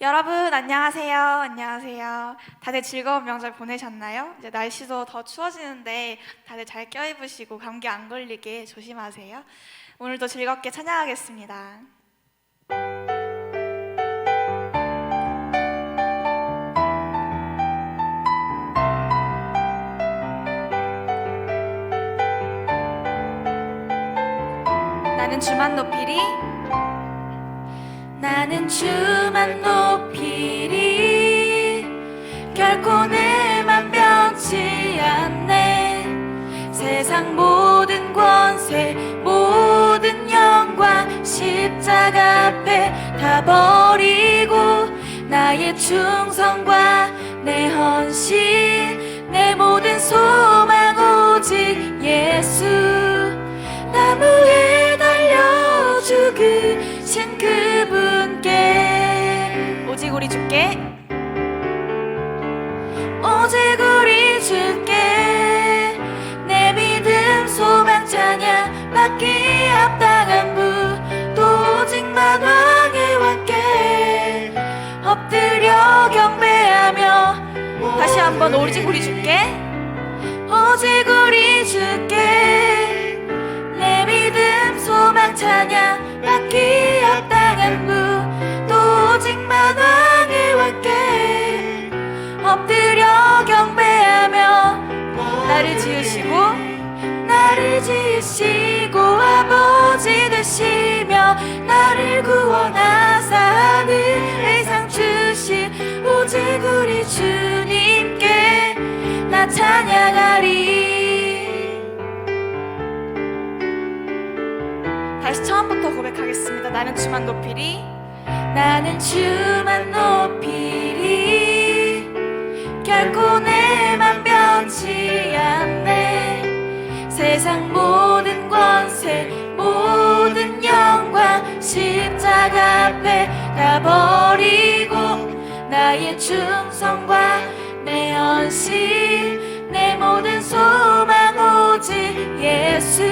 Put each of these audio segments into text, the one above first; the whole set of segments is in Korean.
여러분 안녕하세요. 안녕하세요. 다들 즐거운 명절 보내셨나요? 이제 날씨도 더 추워지는데 다들 잘 껴입으시고 감기 안 걸리게 조심하세요. 오늘도 즐겁게 찬양하겠습니다. 나는 주만 높이리. 나는 주만 높이리. 결코 내 맘 변치 않네. 세상 모든 권세 모든 영광 십자가 앞에 다 버리고 나의 충성과 내 헌신 내 모든 소망 오직 예수. 나무에 달려 죽으신 그분께 오직 우리 주께 오직 우리 주께 내 믿음 소망 찬양 받기 합당한 분 또 오직만 왕의 왕께 엎드려 경배하며 다시 한번 오직 우리 주께 오직 우리 주께 내 믿음 소망 찬양 받기 합당한 분 또 오직만 왕의 왕께 엎드려 경배하며 나를 지으시고 아버지 되시며 나를 구원하사 하늘의 상 주신 오직 우리 주님께 나 찬양하리. 다시 처음부터 고백하겠습니다. 나는 주만 높이리. 나는 주만 높이리. 결코 내 맘 변치 않네. 세상 모든 권세 모든 영광 십자가 앞에 다 버리고 나의 충성과 내 헌신 내 모든 소망 오직 예수.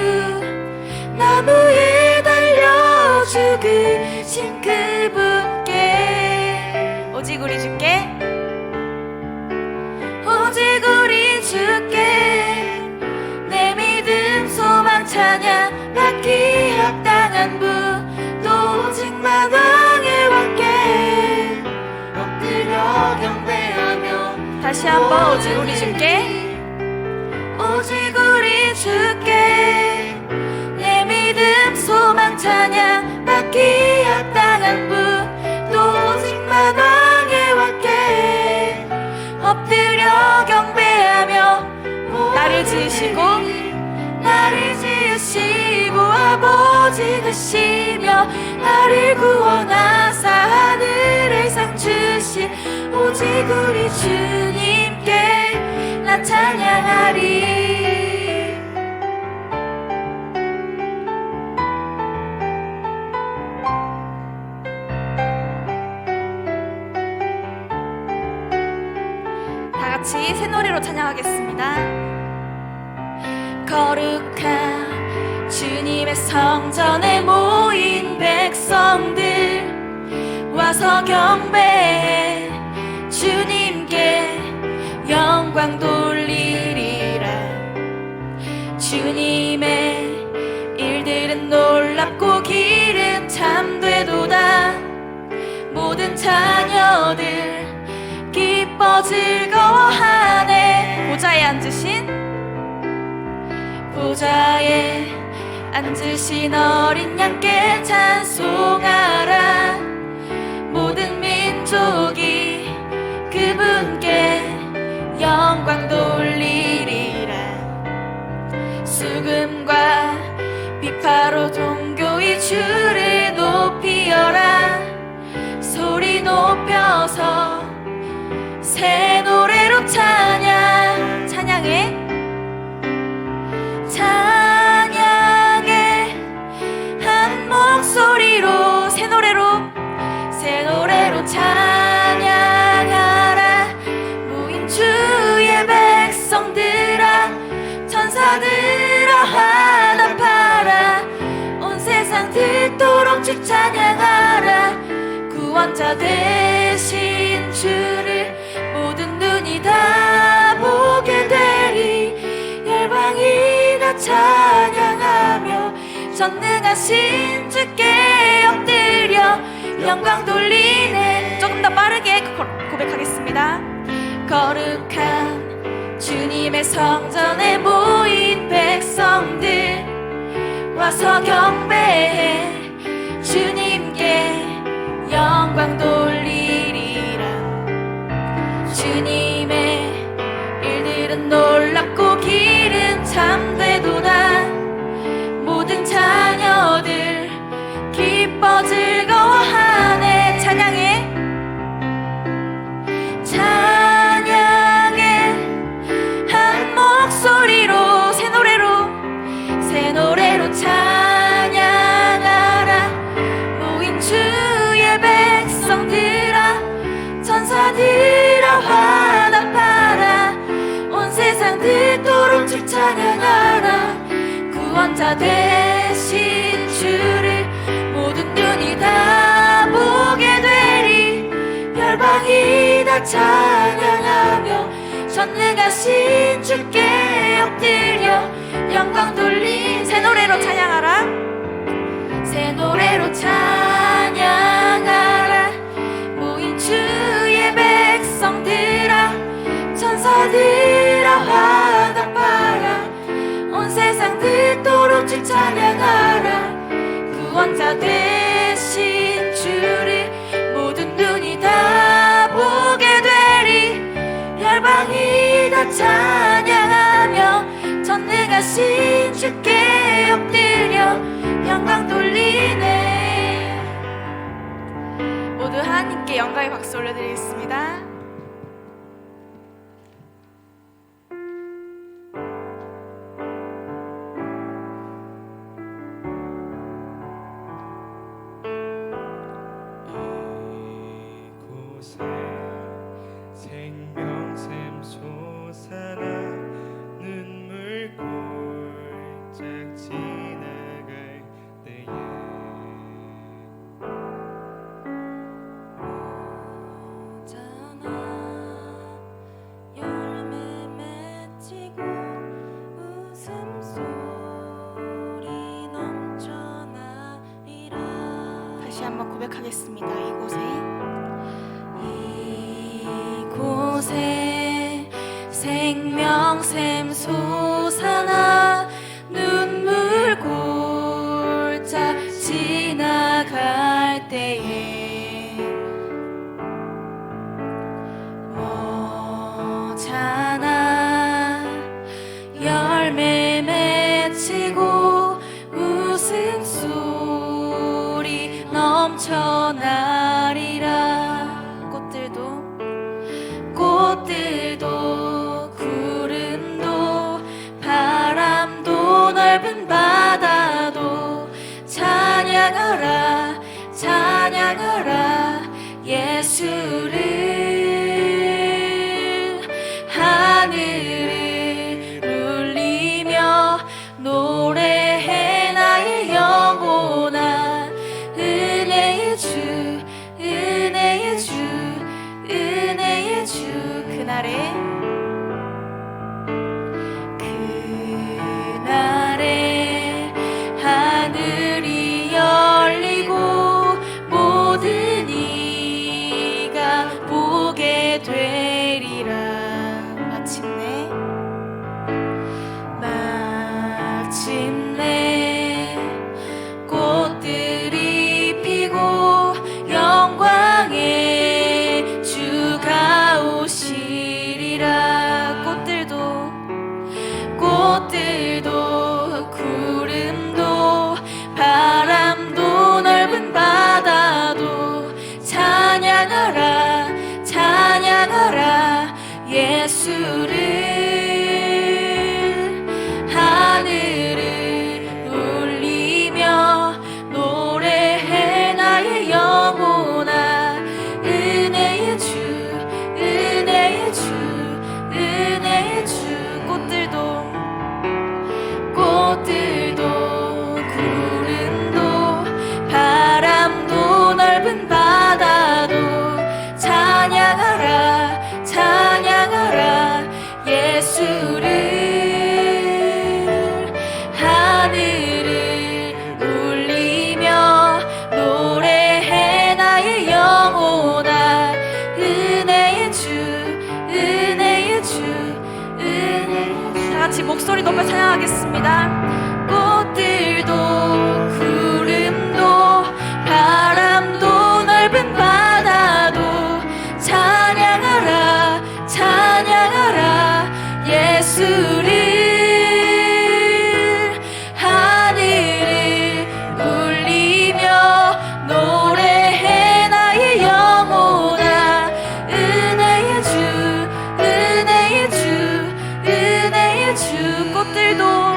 나무에 달려 죽으신 그분께 오직 우리 주께 오직 우리 주께 내 믿음 소망 찬양 받기 합당한 분 또 오직만 왕의 왕께 엎드려 경배하며 다시 한번 오직 우리 주께 오직 우리 주께 내 믿음 소망 찬양 받기 합당한 분 또 오직만 왕의 왕께 엎드려 경배하며 나를 지으시고 아버지 되시며 나를 구원하사 하늘의 상 주신 오직 우리 주님께 나 찬양하리. 같이 새 노래로 찬양하겠습니다. 거룩한 주님의 성전에 모인 백성들 와서 경배해 주님께 영광 돌리리라. 주님의 일들은 놀랍고 길은 참되도다. 모든 자녀들 기뻐 즐거워하네. 보좌에 앉으신 어린 양께 찬송하라. 모든 민족이 그분께 영광 돌리리라. 수금과 비파로 동교의 주를 높이어라. 소리 높여서 새 노래로 찬양해 한 목소리로 새 노래로 찬양하라. 모인 주의 백성들아 천사들아 화답하라. 온 세상 듣도록 주 찬양하라. 구원자 되 되신 주를 모든 눈이 다 보게 되리. 열방이 다 찬양하며 전능하신 주께 엎드려 영광 돌리네. 조금 더 빠르게 고백하겠습니다. 거룩한 주님의 성전에 모인 백성들 와서 경배해 주님께 영광 돌리리라. 주님의 일들은 놀랍고 길은 참되도다. 모든 자녀들 기뻐 즐거워하네. 찬양해 한 목소리로 새 노래로 찬양하라. 모인 주의 백성들아 천사들아 화답하라. 온 세상 듣도록 주 찬양하라. 구원자 되신 주를 모든 눈이 다 보게 되리. 열방이 다 찬양하며 전능하신 주께 엎드려 영광 돌린. 새 노래로 찬양하라. 새 노래로 찬양하라. 모인 주의 백성들아 천사들아 화답하라. 온 세상 듣도록 주 찬양하라. 구원자 되신 주를 모든 눈이 다 보게 되리. 열방이 다 찬양하며 전능하신 주께 엎드려 영광 돌리네. 모두 하나님께 영광의 박수 올려드리겠습니다. 다시 한번 고백하겠습니다. 이곳에 생명샘 솟아나 눈물 골짝 지나갈 때에 오잖아. 열매 맺히고 웃음소리 넘쳐나리라. 꽃들도 구름도 바람도 넓은 바다도 찬양하라 찬양하라 예수를. 하늘을 울리며 노래해 나의 영혼아. 은혜의 주 은혜의 주 은혜의 주. 그날에 하늘이 열리고 모든 이가 보게 되리라. 마침내 꽃들이 피고 영광의 주가 오시리라. 꽃들도 구름도 바람도 넓은 바다도 찬양하라 찬양하라 예수를. 하늘을 울리며 노래해 나의 영혼아. 은혜의 주 은혜의 주 은혜의 주. 꽃들도 구름도 바람도 넓은 바다도 같이 목소리 높여 찬양하겠습니다. 꽃들도 구름도 바람도 넓은 바다도 찬양하라 찬양하라 예수를. 하늘을 울리며 노래해 나의 영혼아. 은혜의 주 은혜의 주 은혜의 주. 꽃들도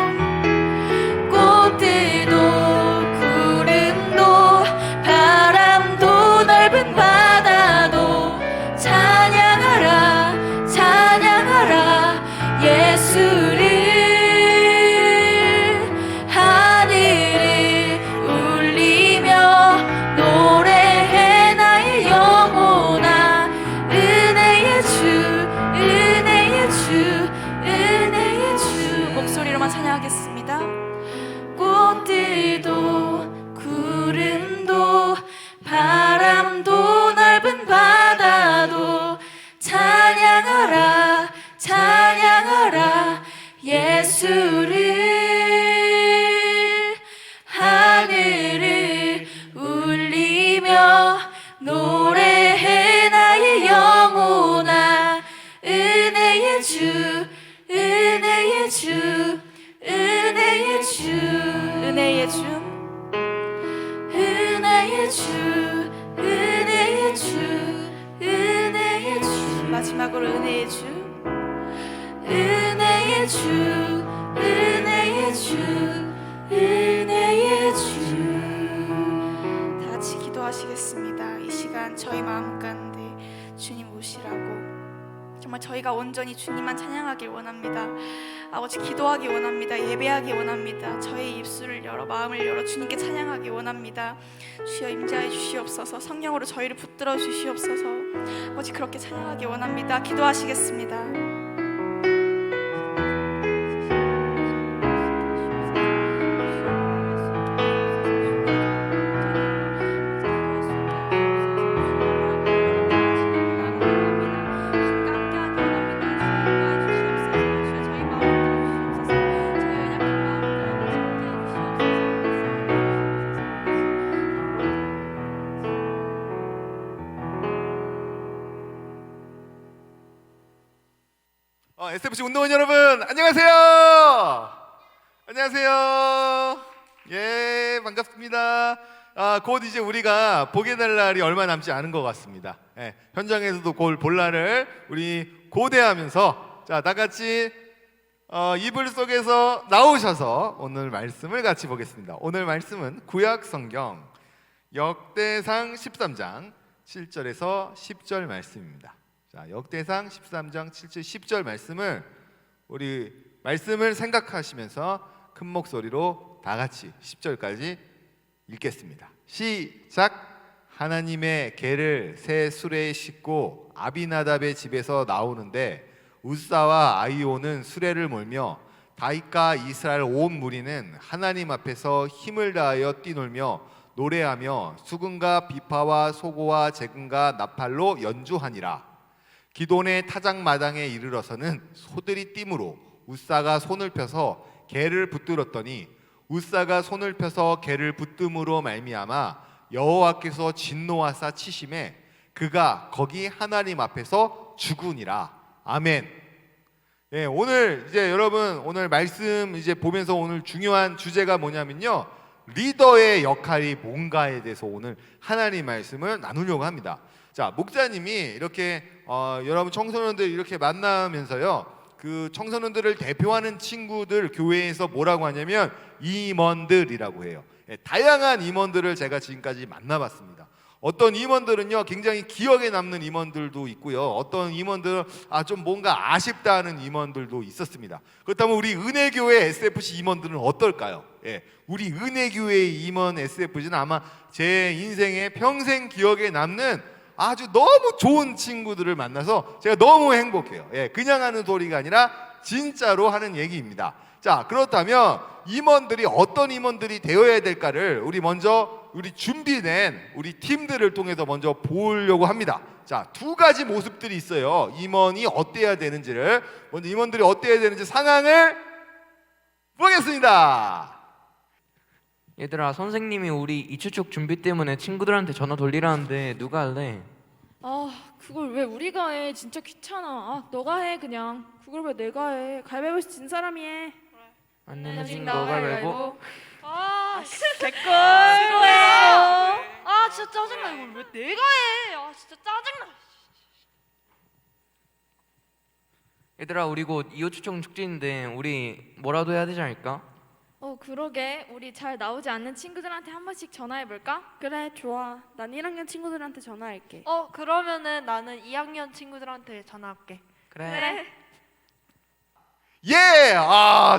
구름도 바람도 넓은 바다도 찬양하라 찬양하라 예수를. 하늘을 울리며 노래해 나의 영혼아. 은혜의 주 은혜의 주 은혜의 주. 목소리로만 찬양하겠습니다. 꽃들도 구름도 바람도 넓은 바다도 찬양하라 찬양하라 예수를. 하늘을 울리며 노래해 나의 영혼아. 은혜의 주 은혜의 주 은혜의 주 은혜의 주 은혜의 주 은혜의 주 은혜의 주. 마지막으로 은혜의 주 은혜의 주 은혜의 주 은혜의 주. 다 같이 기도하시겠습니다. 이 시간 저희 마음 가운데 주님 오시라고 정말 저희가 온전히 주님만 찬양하길 원합니다. 아버지 기도하기 원합니다. 예배하기 원합니다. 저의 입술을 열어 마음을 열어 주님께 찬양하기 원합니다. 주여 임재하여 주시옵소서. 성령으로 저희를 붙들어 주시옵소서. 아버지 그렇게 찬양하기 원합니다. 기도하시겠습니다. SFC 운동원 여러분 안녕하세요. 안녕하세요. 예, 반갑습니다. 곧 이제 우리가 보게 될 날이 얼마 남지 않은 것 같습니다. 예, 현장에서도 곧 볼 날을 우리 고대하면서 자, 다 같이 이불 속에서 나오셔서 오늘 말씀을 같이 보겠습니다. 오늘 말씀은 구약 성경 역대상 13장 7절에서 10절 말씀입니다. 자, 역대상 13장 7절 10절 말씀을 우리 말씀을 생각하시면서 큰 목소리로 다 같이 10절까지 읽겠습니다. 시작. 하나님의 개를 새 수레에 싣고 아비나답의 집에서 나오는데 우사와 아이오는 수레를 몰며 다윗과 이스라엘 온 무리는 하나님 앞에서 힘을 다하여 뛰놀며 노래하며 수금과 비파와 소고와 재금과 나팔로 연주하니라. 기돈의 타작마당에 이르러서는 소들이 띠므로 우사가 손을 펴서 개를 붙들었더니 우사가 손을 펴서 개를 붙듦으로 말미암아 여호와께서 진노하사 치심에 그가 거기 하나님 앞에서 죽으니라. 아멘. 예, 오늘 이제 여러분 오늘 말씀 이제 보면서 오늘 중요한 주제가 뭐냐면요, 리더의 역할이 뭔가에 대해서 오늘 하나님 말씀을 나누려고 합니다. 자, 목사님이 이렇게 여러분 청소년들 이렇게 만나면서요, 그 청소년들을 대표하는 친구들 교회에서 뭐라고 하냐면 임원들이라고 해요. 예, 다양한 임원들을 제가 지금까지 만나봤습니다. 어떤 임원들은요 굉장히 기억에 남는 임원들도 있고요, 어떤 임원들은 좀 뭔가 아쉽다 하는 임원들도 있었습니다. 그렇다면 우리 은혜교회 SFC 임원들은 어떨까요? 예, 우리 은혜교회의 임원 SFC는 아마 제 인생에 평생 기억에 남는 아주 너무 좋은 친구들을 만나서 제가 너무 행복해요. 예, 그냥 하는 소리가 아니라 진짜로 하는 얘기입니다. 자, 그렇다면 임원들이 어떤 임원들이 되어야 될까를 우리 준비된 우리 팀들을 통해서 먼저 보려고 합니다. 자, 두 가지 모습들이 있어요. 임원이 어때야 되는지를, 먼저 임원들이 어때야 되는지 상황을 보겠습니다. 얘들아, 선생님이 우리 이추축 준비 때문에 친구들한테 전화 돌리라는데 누가 할래? 아, 그걸 왜 우리가 해? 진짜 귀찮아. 아, 너가 해 그냥. 그걸 왜 내가 해? 가위바위보에서 진 사람이 해. 안 내면 진 너가 거가 가위바위보. 말고. 아, 개꿀. 싫어해요. 아, 진짜 짜증나. 이걸 왜 내가 해? 아, 진짜 짜증나. 얘들아, 우리 곧 이호추청 축제인데 우리 뭐라도 해야 되지 않을까? 그러게. 우리 잘 나오지 않는 친구들한테 한 번씩 전화해 볼까? 그래, 좋아. 난 1학년 친구들한테 전화할게. 그러면은 나는 2학년 친구들한테 전화할게. 그래. 예!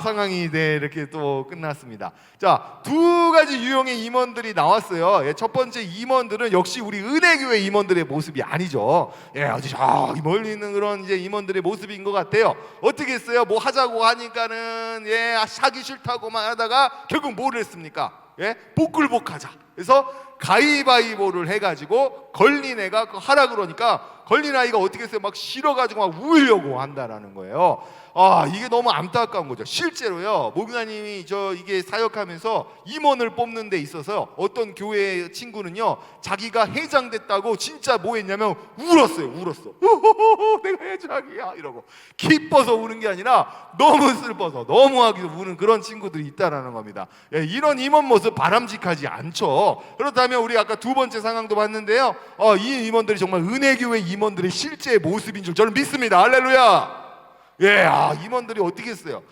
상황이 이렇게 또 끝났습니다. 자, 두 가지 유형의 임원들이 나왔어요. 예, 첫 번째 임원들은 역시 우리 은혜교회 임원들의 모습이 아니죠. 예, 아주 저기 멀리 있는 그런 이제 임원들의 모습인 것 같아요. 어떻게 했어요? 뭐 하자고 하니까는 하기 싫다고만 하다가 결국 뭐를 했습니까? 복글복하자. 그래서 가위바위보를 해가지고 걸린 애가 하라 그러니까 걸린 아이가 어떻게 했어요? 막 싫어가지고 막 울려고 한다라는 거예요. 이게 너무 안타까운 거죠. 실제로요, 목사님이 이게 사역하면서 임원을 뽑는 데 있어서 어떤 교회 친구는요, 자기가 회장됐다고 진짜 뭐 했냐면 울었어요. 내가 회장이야 이러고 기뻐서 우는 게 아니라 너무 슬퍼서 너무하게 우는 그런 친구들이 있다라는 겁니다. 이런 임원 모습 바람직하지 않죠. 그렇다면 우리 아까 두 번째 상황도 봤는데요, 이 임원들이 정말 은혜교회 임원들의 실제 모습인 줄 저는 믿습니다. 할렐루야. 임원들이 어떻게 했어요?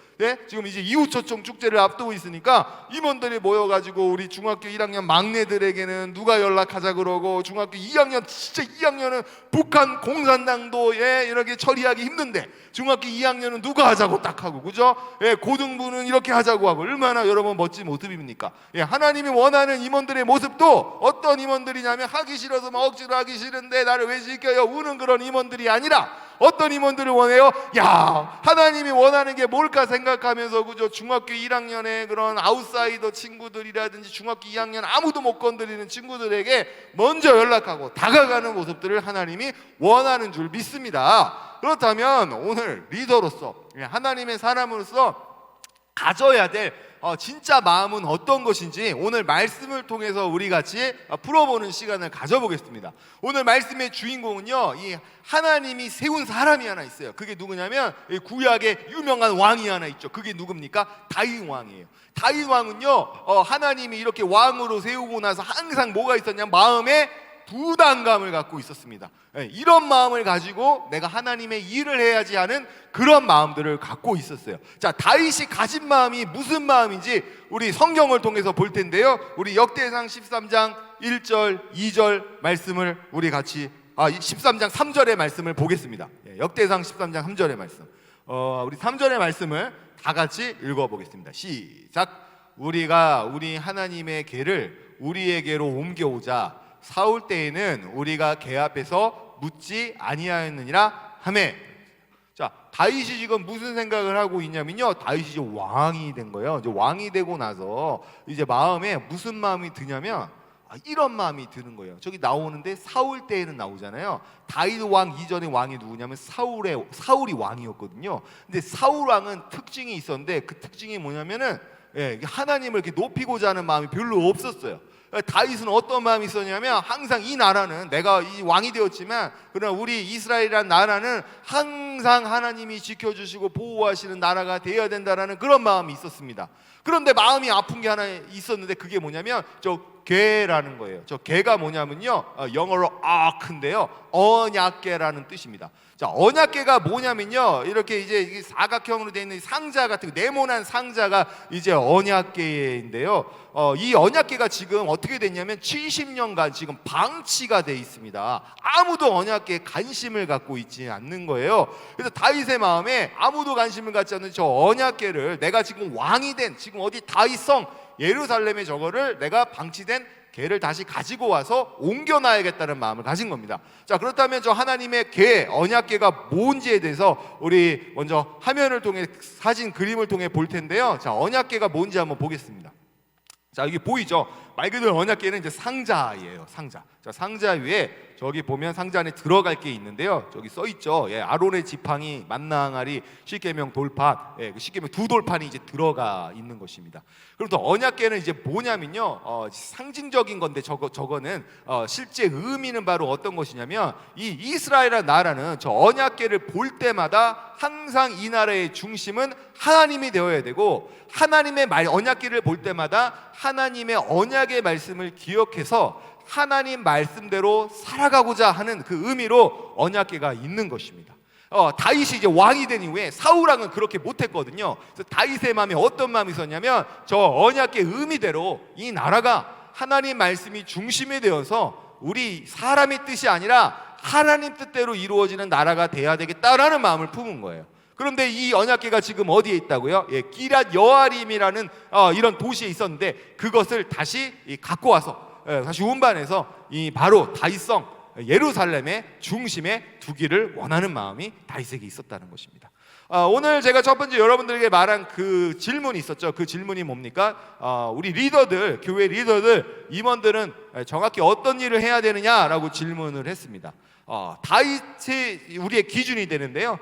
지금 이제 이웃초청 축제를 앞두고 있으니까 임원들이 모여가지고 우리 중학교 1학년 막내들에게는 누가 연락하자 그러고, 중학교 2학년 진짜 2학년은 북한 공산당도 이렇게 처리하기 힘든데 중학교 2학년은 누가 하자고 딱 하고, 그죠? 고등부는 이렇게 하자고 하고, 얼마나 여러분 멋진 모습입니까? 하나님이 원하는 임원들의 모습도 어떤 임원들이냐면 하기 싫어서 막 억지로 하기 싫은데 나를 왜 시켜요? 우는 그런 임원들이 아니라 어떤 임원들을 원해요? 하나님이 원하는 게 뭘까 생각하면서, 그죠? 중학교 1학년의 그런 아웃사이더 친구들이라든지 중학교 2학년 아무도 못 건드리는 친구들에게 먼저 연락하고 다가가는 모습들을 하나님이 원하는 줄 믿습니다. 그렇다면 오늘 리더로서, 하나님의 사람으로서 가져야 될 진짜 마음은 어떤 것인지 오늘 말씀을 통해서 우리 같이 풀어보는 시간을 가져보겠습니다. 오늘 말씀의 주인공은요, 이 하나님이 세운 사람이 하나 있어요. 그게 누구냐면 구약의 유명한 왕이 하나 있죠. 그게 누굽니까? 다윗 왕이에요. 다윗 왕은요, 하나님이 이렇게 왕으로 세우고 나서 항상 뭐가 있었냐면 마음에 부담감을 갖고 있었습니다. 이런 마음을 가지고 내가 하나님의 일을 해야지 하는 그런 마음들을 갖고 있었어요. 자, 다윗이 가진 마음이 무슨 마음인지 우리 성경을 통해서 볼 텐데요, 우리 역대상 13장 1절 2절 말씀을 우리 같이 13장 3절의 말씀을 보겠습니다. 역대상 13장 3절의 말씀, 우리 3절의 말씀을 다 같이 읽어보겠습니다. 시작. 우리가 우리 하나님의 궤를 우리에게로 옮겨오자 사울 때에는 우리가 궤 앞에서 묻지 아니하였느니라 하매. 자, 다윗이 지금 무슨 생각을 하고 있냐면요, 다윗이 이제 왕이 된 거예요. 이제 왕이 되고 나서 이제 마음에 무슨 마음이 드냐면 이런 마음이 드는 거예요. 저기 나오는데 사울 때에는 나오잖아요. 다윗 왕 이전의 왕이 누구냐면 사울이 왕이었거든요. 근데 사울 왕은 특징이 있었는데 그 특징이 뭐냐면은 하나님을 이렇게 높이고자 하는 마음이 별로 없었어요. 다윗은 어떤 마음이 있었냐면 항상 이 나라는, 내가 이 왕이 되었지만 그러나 우리 이스라엘이라는 나라는 항상 하나님이 지켜주시고 보호하시는 나라가 되어야 된다라는 그런 마음이 있었습니다. 그런데 마음이 아픈 게 하나 있었는데 그게 뭐냐면 저 궤라는 거예요. 저 궤가 뭐냐면요, 영어로 아크인데요, 언약궤라는 뜻입니다. 자, 언약궤가 뭐냐면요, 이렇게 이제 사각형으로 되어 있는 상자 같은 네모난 상자가 이제 언약궤인데요, 이 언약궤가 지금 어떻게 됐냐면 70년간 지금 방치가 돼 있습니다. 아무도 언약궤에 관심을 갖고 있지 않는 거예요. 그래서 다윗의 마음에 아무도 관심을 갖지 않는 저 언약궤를 내가 지금 왕이 된, 지금 어디 다윗성 예루살렘에 저거를 내가 방치된 궤를 다시 가지고 와서 옮겨놔야겠다는 마음을 가진 겁니다. 자, 그렇다면 저 하나님의 궤, 언약궤가 뭔지에 대해서 우리 먼저 화면을 통해 사진 그림을 통해 볼 텐데요. 자, 언약궤가 뭔지 한번 보겠습니다. 자, 여기 보이죠? 말 그대로 언약궤는 이제 상자예요. 상자. 자, 상자 위에 저기 보면 상자 안에 들어갈 게 있는데요. 저기 써 있죠. 예, 아론의 지팡이, 만나 항아리, 십계명 돌판, 예, 그 십계명 두 돌판이 이제 들어가 있는 것입니다. 그럼 또 언약궤는 이제 뭐냐면요, 상징적인 건데 저거는 실제 의미는 바로 어떤 것이냐면 이 이스라엘이라는 나라는 저 언약궤를 볼 때마다 항상 이 나라의 중심은 하나님이 되어야 되고 하나님의 언약궤를 볼 때마다 하나님의 언약의 말씀을 기억해서 하나님 말씀대로 살아가고자 하는 그 의미로 언약궤가 있는 것입니다. 다윗이 이제 왕이 된 이후에 사울왕은 그렇게 못했거든요. 그래서 다윗의 마음에 어떤 마음이 있었냐면 저 언약궤 의미대로 이 나라가 하나님 말씀이 중심이 되어서 우리 사람의 뜻이 아니라 하나님 뜻대로 이루어지는 나라가 돼야 되겠다라는 마음을 품은 거예요. 그런데 이 언약궤가 지금 어디에 있다고요? 예, 기럇 여아림이라는 이런 도시에 있었는데 그것을 다시 갖고 와서 다시 운반해서 이 바로 다윗성 예루살렘의 중심에 두기를 원하는 마음이 다윗에게 있었다는 것입니다. 오늘 제가 첫 번째 여러분들에게 말한 그 질문이 있었죠. 그 질문이 뭡니까? 우리 리더들, 교회 리더들, 임원들은 정확히 어떤 일을 해야 되느냐라고 질문을 했습니다. 다윗이 우리의 기준이 되는데요.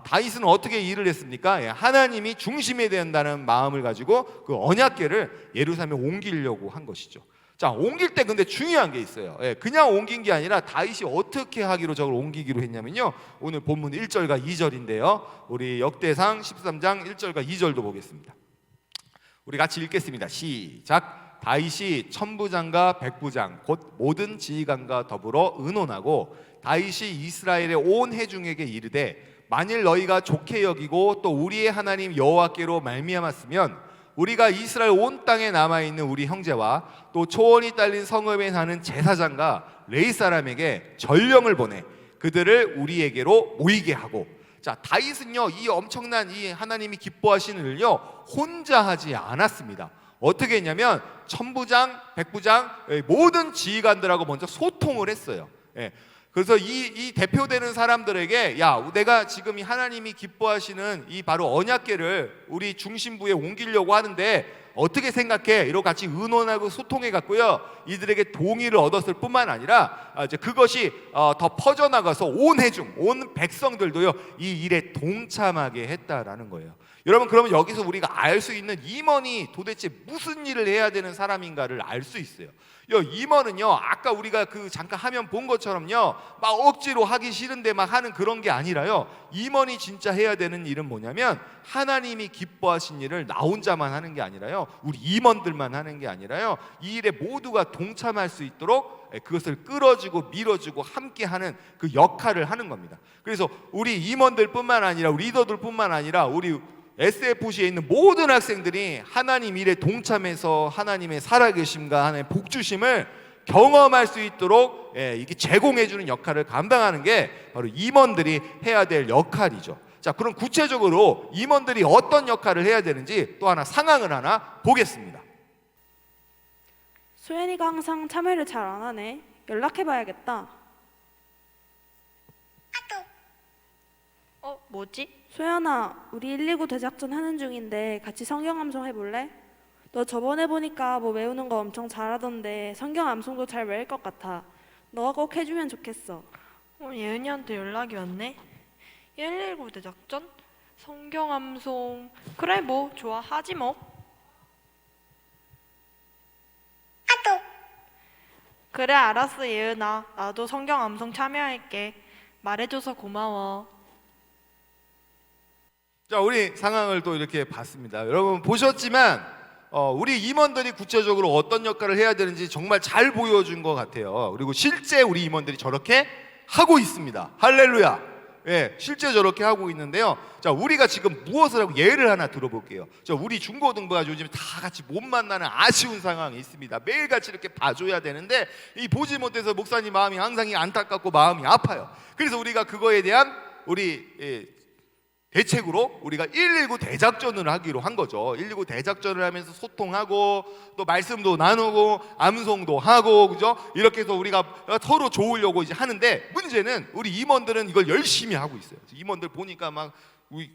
다윗은 어떻게 일을 했습니까? 예, 하나님이 중심이 된다는 마음을 가지고 그 언약궤를 예루살렘에 옮기려고 한 것이죠. 자, 옮길 때 근데 중요한 게 있어요. 예, 그냥 옮긴 게 아니라 다윗이 어떻게 하기로 저걸 옮기기로 했냐면요, 오늘 본문 1절과 2절인데요 우리 역대상 13장 1절과 2절도 보겠습니다. 우리 같이 읽겠습니다. 시작. 다윗이 천부장과 백부장 곧 모든 지휘관과 더불어 의논하고 다윗이 이스라엘의 온 회중에게 이르되 만일 너희가 좋게 여기고 또 우리의 하나님 여호와께로 말미암았으면 우리가 이스라엘 온 땅에 남아있는 우리 형제와 또 초원이 딸린 성읍에 사는 제사장과 레위 사람에게 전령을 보내 그들을 우리에게로 모이게 하고. 자, 다윗은요 이 엄청난 이 하나님이 기뻐하시는 일을요 혼자 하지 않았습니다. 어떻게 했냐면 천부장, 백부장, 모든 지휘관들하고 먼저 소통을 했어요. 예. 그래서 이 대표되는 사람들에게 야, 내가 지금 이 하나님이 기뻐하시는 이 바로 언약궤를 우리 중심부에 옮기려고 하는데 어떻게 생각해? 이러고 같이 의논하고 소통해 갔고요. 이들에게 동의를 얻었을 뿐만 아니라 이제 그것이 더 퍼져나가서 온 회중, 온 백성들도요 이 일에 동참하게 했다라는 거예요. 여러분, 그러면 여기서 우리가 알 수 있는 임원이 도대체 무슨 일을 해야 되는 사람인가를 알 수 있어요. 임원은요 아까 우리가 그 잠깐 화면 본 것처럼요 막 억지로 하기 싫은데 막 하는 그런 게 아니라요, 임원이 진짜 해야 되는 일은 뭐냐면 하나님이 기뻐하신 일을 나 혼자만 하는 게 아니라요, 우리 임원들만 하는 게 아니라요, 이 일에 모두가 동참할 수 있도록 그것을 끌어주고 밀어주고 함께하는 그 역할을 하는 겁니다. 그래서 우리 임원들뿐만 아니라 우리 리더들뿐만 아니라 우리 SFC에 있는 모든 학생들이 하나님 일에 동참해서 하나님의 살아계심과 하나님의 복주심을 경험할 수 있도록 이게 제공해주는 역할을 감당하는 게 바로 임원들이 해야 될 역할이죠. 자, 그럼 구체적으로 임원들이 어떤 역할을 해야 되는지 또 하나 상황을 하나 보겠습니다. 소연이가 항상 참여를 잘 안 하네. 연락해봐야겠다. 뭐지? 소연아, 우리 119 대작전 하는 중인데 같이 성경 암송 해볼래? 너 저번에 보니까 뭐 외우는 거 엄청 잘하던데 성경 암송도 잘 외울 것 같아. 너가 꼭 해주면 좋겠어. 예은이한테 연락이 왔네. 119 대작전? 성경 암송. 그래, 뭐 좋아, 하지 뭐. 그래, 알았어 예은아. 나도 성경 암송 참여할게. 말해줘서 고마워. 자, 우리 상황을 또 이렇게 봤습니다. 여러분 보셨지만 우리 임원들이 구체적으로 어떤 역할을 해야 되는지 정말 잘 보여준 것 같아요. 그리고 실제 우리 임원들이 저렇게 하고 있습니다. 할렐루야. 예, 실제 저렇게 하고 있는데요. 자, 우리가 지금 무엇을 하고 예를 하나 들어볼게요. 자, 우리 중고등부가 요즘 다 같이 못 만나는 아쉬운 상황이 있습니다. 매일같이 이렇게 봐줘야 되는데 이 보지 못해서 목사님 마음이 항상 안타깝고 마음이 아파요. 그래서 우리가 그거에 대한 우리 대책으로 우리가 119 대작전을 하기로 한 거죠. 119 대작전을 하면서 소통하고 또 말씀도 나누고 암송도 하고, 그죠? 이렇게 해서 우리가 서로 좋으려고 이제 하는데 문제는 우리 임원들은 이걸 열심히 하고 있어요. 임원들 보니까 막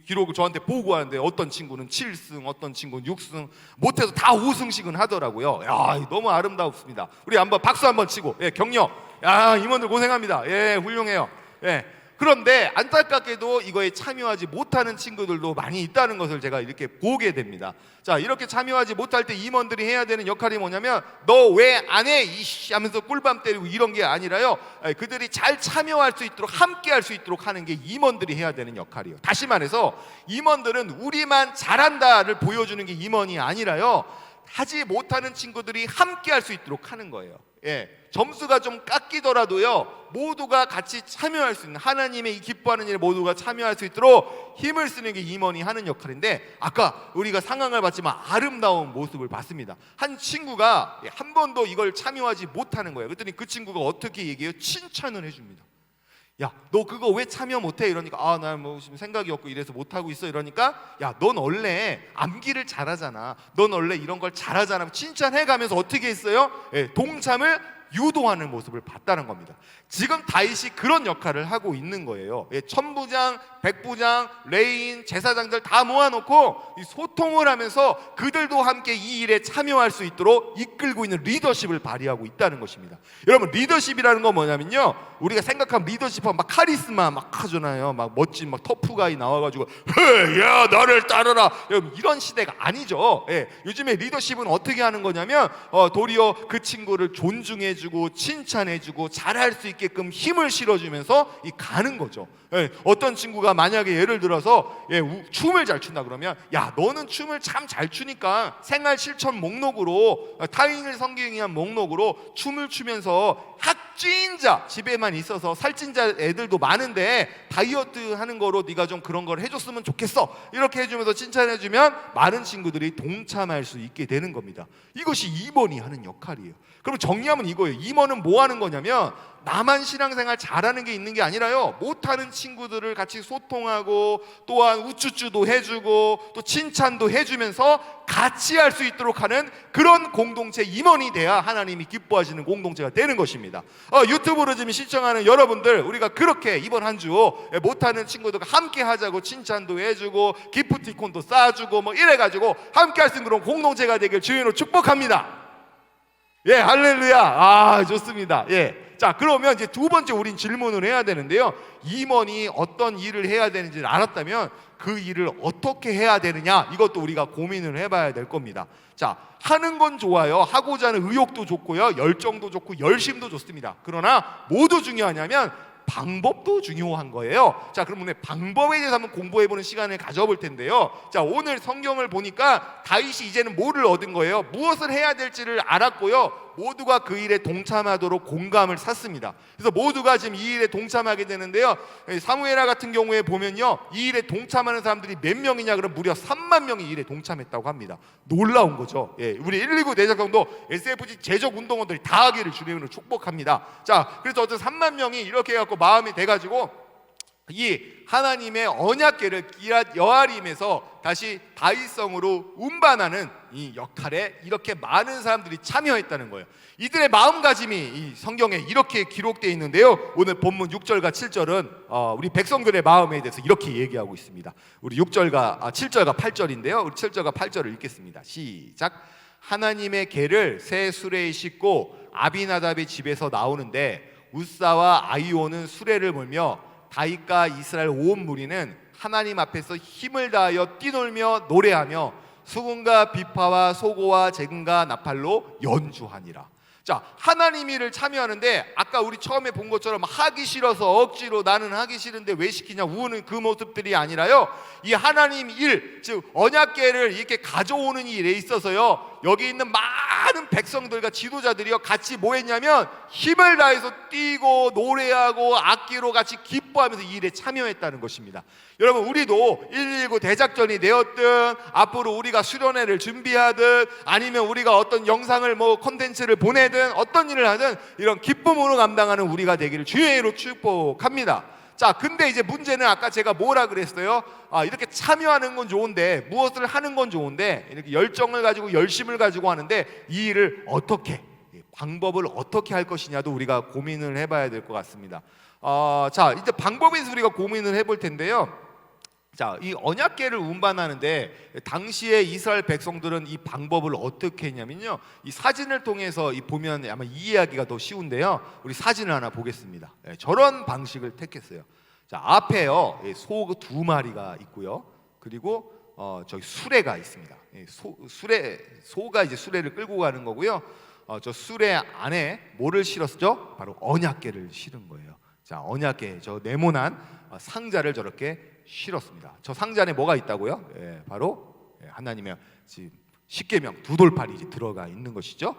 기록을 저한테 보고하는데 어떤 친구는 7승, 어떤 친구는 6승, 못해서 다 5승씩은 하더라고요. 야, 너무 아름답습니다. 우리 한번 박수 한번 치고, 예, 격려. 야, 임원들 고생합니다. 예, 훌륭해요. 예. 그런데 안타깝게도 이거에 참여하지 못하는 친구들도 많이 있다는 것을 제가 이렇게 보게 됩니다. 자, 이렇게 참여하지 못할 때 임원들이 해야 되는 역할이 뭐냐면 너 왜 안 해? 이씨 하면서 꿀밤 때리고 이런 게 아니라요. 그들이 잘 참여할 수 있도록 함께 할 수 있도록 하는 게 임원들이 해야 되는 역할이에요. 다시 말해서 임원들은 우리만 잘한다를 보여주는 게 임원이 아니라요. 하지 못하는 친구들이 함께 할 수 있도록 하는 거예요. 예, 점수가 좀 깎이더라도요 모두가 같이 참여할 수 있는 하나님의 이 기뻐하는 일에 모두가 참여할 수 있도록 힘을 쓰는 게 임원이 하는 역할인데 아까 우리가 상황을 봤지만 아름다운 모습을 봤습니다. 한 친구가 한 번도 이걸 참여하지 못하는 거예요. 그랬더니 그 친구가 어떻게 얘기해요? 칭찬을 해줍니다. 야, 너 그거 왜 참여 못해? 이러니까 아, 나 뭐 생각이 없고 이래서 못하고 있어. 이러니까 야, 넌 원래 암기를 잘하잖아. 넌 원래 이런 걸 잘하잖아. 칭찬해가면서 어떻게 했어요? 예, 동참을 유도하는 모습을 봤다는 겁니다. 지금 다윗이 그런 역할을 하고 있는 거예요. 예, 천부장, 백부장, 레인, 제사장들 다 모아놓고 이 소통을 하면서 그들도 함께 이 일에 참여할 수 있도록 이끌고 있는 리더십을 발휘하고 있다는 것입니다. 여러분, 리더십이라는 건 뭐냐면요, 우리가 생각하면 리더십은 막 카리스마 막 하잖아요. 막 멋진 막 터프가이 나와가지고 야, 나를 따르라. 여러분, 이런 시대가 아니죠. 예, 요즘에 리더십은 어떻게 하는 거냐면 도리어 그 친구를 존중해주고 칭찬해주고 잘할 수 있게끔 힘을 실어주면서 가는 거죠. 예, 어떤 친구가 만약에 예를 들어서 춤을 잘 춘다 그러면 야, 너는 춤을 참 잘 추니까 생활 실천 목록으로 타인을 섬기기 위한 목록으로 춤을 추면서 학주인 자, 집에만 있어서 살찐 자 애들도 많은데 다이어트 하는 거로 네가 좀 그런 걸 해줬으면 좋겠어. 이렇게 해주면서 칭찬해주면 많은 친구들이 동참할 수 있게 되는 겁니다. 이것이 임원이 하는 역할이에요. 그럼 정리하면 이거예요. 임원은 뭐 하는 거냐면 나만 신앙생활 잘하는 게 있는 게 아니라요, 못하는 친구들을 같이 소통하고 또한 우쭈쭈도 해주고 또 칭찬도 해주면서 같이 할 수 있도록 하는 그런 공동체 임원이 돼야 하나님이 기뻐하시는 공동체가 되는 것입니다. 유튜브로 지금 시청하는 여러분들, 우리가 그렇게 이번 한 주 못하는 친구들과 함께 하자고 칭찬도 해주고 기프티콘도 싸주고 뭐 이래가지고 함께 할 수 있는 그런 공동체가 되길 주인으로 축복합니다. 예, 할렐루야. 아, 좋습니다. 예. 자, 그러면 이제 두 번째 우린 질문을 해야 되는데요, 임원이 어떤 일을 해야 되는지를 알았다면 그 일을 어떻게 해야 되느냐, 이것도 우리가 고민을 해봐야 될 겁니다. 자, 하는 건 좋아요. 하고자 하는 의욕도 좋고요, 열정도 좋고 열심도 좋습니다. 그러나 뭐도 중요하냐면 방법도 중요한 거예요. 자, 그럼 오늘 방법에 대해서 한번 공부해보는 시간을 가져볼 텐데요, 자, 오늘 성경을 보니까 다윗이 이제는 뭐를 얻은 거예요? 무엇을 해야 될지를 알았고요, 모두가 그 일에 동참하도록 공감을 샀습니다. 그래서 모두가 지금 이 일에 동참하게 되는데요, 사무엘하 같은 경우에 보면요, 이 일에 동참하는 사람들이 몇 명이냐 그러면 무려 3만 명이 이 일에 동참했다고 합니다. 놀라운 거죠. 예, 우리 119 대작경도 SFG 제적 운동원들이 다 하기를 주님으로 축복합니다. 자, 그래서 어떤 3만 명이 이렇게 해갖고 마음이 돼가지고 이 하나님의 언약궤를 기랏 여아림에서 다시 다윗성으로 운반하는 이 역할에 이렇게 많은 사람들이 참여했다는 거예요. 이들의 마음가짐이 이 성경에 이렇게 기록되어 있는데요, 오늘 본문 6절과 7절은 우리 백성들의 마음에 대해서 이렇게 얘기하고 있습니다. 우리 7절과 8절인데요, 우리 7절과 8절을 읽겠습니다. 시작. 하나님의 궤를 새 수레에 싣고 아비나답의 집에서 나오는데 우사와 아이오는 수레를 몰며 다윗과 이스라엘 온 무리는 하나님 앞에서 힘을 다하여 뛰놀며 노래하며 수금과 비파와 소고와 재금과 나팔로 연주하니라. 자, 하나님 일을 참여하는데 아까 우리 처음에 본 것처럼 하기 싫어서 억지로 나는 하기 싫은데 왜 시키냐 우는 그 모습들이 아니라요, 이 하나님 일, 즉 언약궤를 이렇게 가져오는 일에 있어서요, 여기 있는 많은 백성들과 지도자들이요 같이 뭐 했냐면 힘을 다해서 뛰고 노래하고 악기로 같이 기뻐하면서 이 일에 참여했다는 것입니다. 여러분, 우리도 119 대작전이 되었든 앞으로 우리가 수련회를 준비하든 아니면 우리가 어떤 영상을 뭐 콘텐츠를 보내든 어떤 일을 하든 이런 기쁨으로 감당하는 우리가 되기를 주의 이름으로 축복합니다. 자, 근데 이제 문제는 아까 제가 뭐라 그랬어요? 이렇게 참여하는 건 좋은데, 무엇을 하는 건 좋은데, 이렇게 열정을 가지고 열심을 가지고 하는데 이 일을 어떻게, 방법을 어떻게 할 것이냐도 우리가 고민을 해봐야 될 것 같습니다. 자, 이제 방법에 대해서 우리가 고민을 해볼 텐데요, 자, 이 언약궤를 운반하는데 당시에 이스라엘 백성들은 이 방법을 어떻게 했냐면요, 이 사진을 통해서 보면 아마 이해하기가 더 쉬운데요, 우리 사진을 하나 보겠습니다. 저런 방식을 택했어요. 자, 앞에요, 소 2마리가 있고요, 그리고 저기 수레가 있습니다. 소가 이제 수레를 끌고 가는 거고요. 저 수레 안에 뭐를 실었죠? 바로 언약궤를 실은 거예요. 자, 언약궤, 저 네모난 상자를 저렇게 실었습니다. 저 상자 안에 뭐가 있다고요? 바로 하나님의 지금 십계명 두 돌팔이 이제 들어가 있는 것이죠.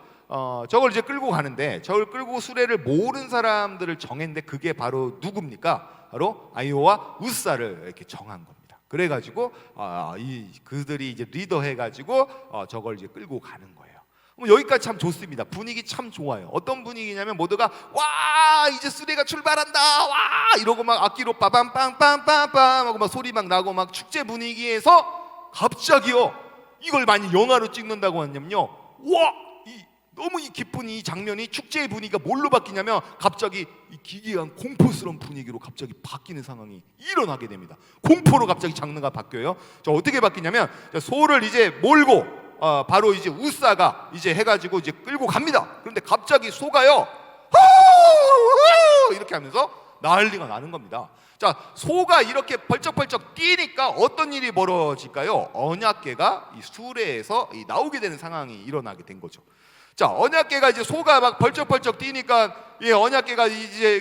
저걸 이제 끌고 가는데, 저걸 끌고 수레를 모으는 사람들을 정했는데 그게 바로 누굽니까? 바로 아이오와 우사를 이렇게 정한 겁니다. 그래가지고 그들이 이제 리더 해가지고 저걸 이제 끌고 가는 거예요. 여기까지 참 좋습니다. 분위기 참 좋아요. 어떤 분위기냐면 모두가 와 이제 수레가 출발한다 와 이러고 막 악기로 빠밤빵빵빵빵 하고 막 소리 막 나고 막 축제 분위기에서 갑자기요, 이걸 많이 영화로 찍는다고 하냐면요, 와 너무 이 기쁜 이 장면이 축제의 분위기가 뭘로 바뀌냐면 갑자기 이 기괴한 공포스러운 분위기로 갑자기 바뀌는 상황이 일어나게 됩니다. 공포로 갑자기 장르가 바뀌어요. 저 어떻게 바뀌냐면 소를 이제 몰고 바로 이제 우사가 이제 해가지고 이제 끌고 갑니다. 그런데 갑자기 소가요 이렇게 하면서 난리가 나는 겁니다. 자, 소가 이렇게 벌쩍벌쩍 뛰니까 어떤 일이 벌어질까요? 언약궤가 이 수레에서 나오게 되는 상황이 일어나게 된 거죠. 자, 언약궤가 이제 소가 막 벌쩍벌쩍 뛰니까 언약궤가 이제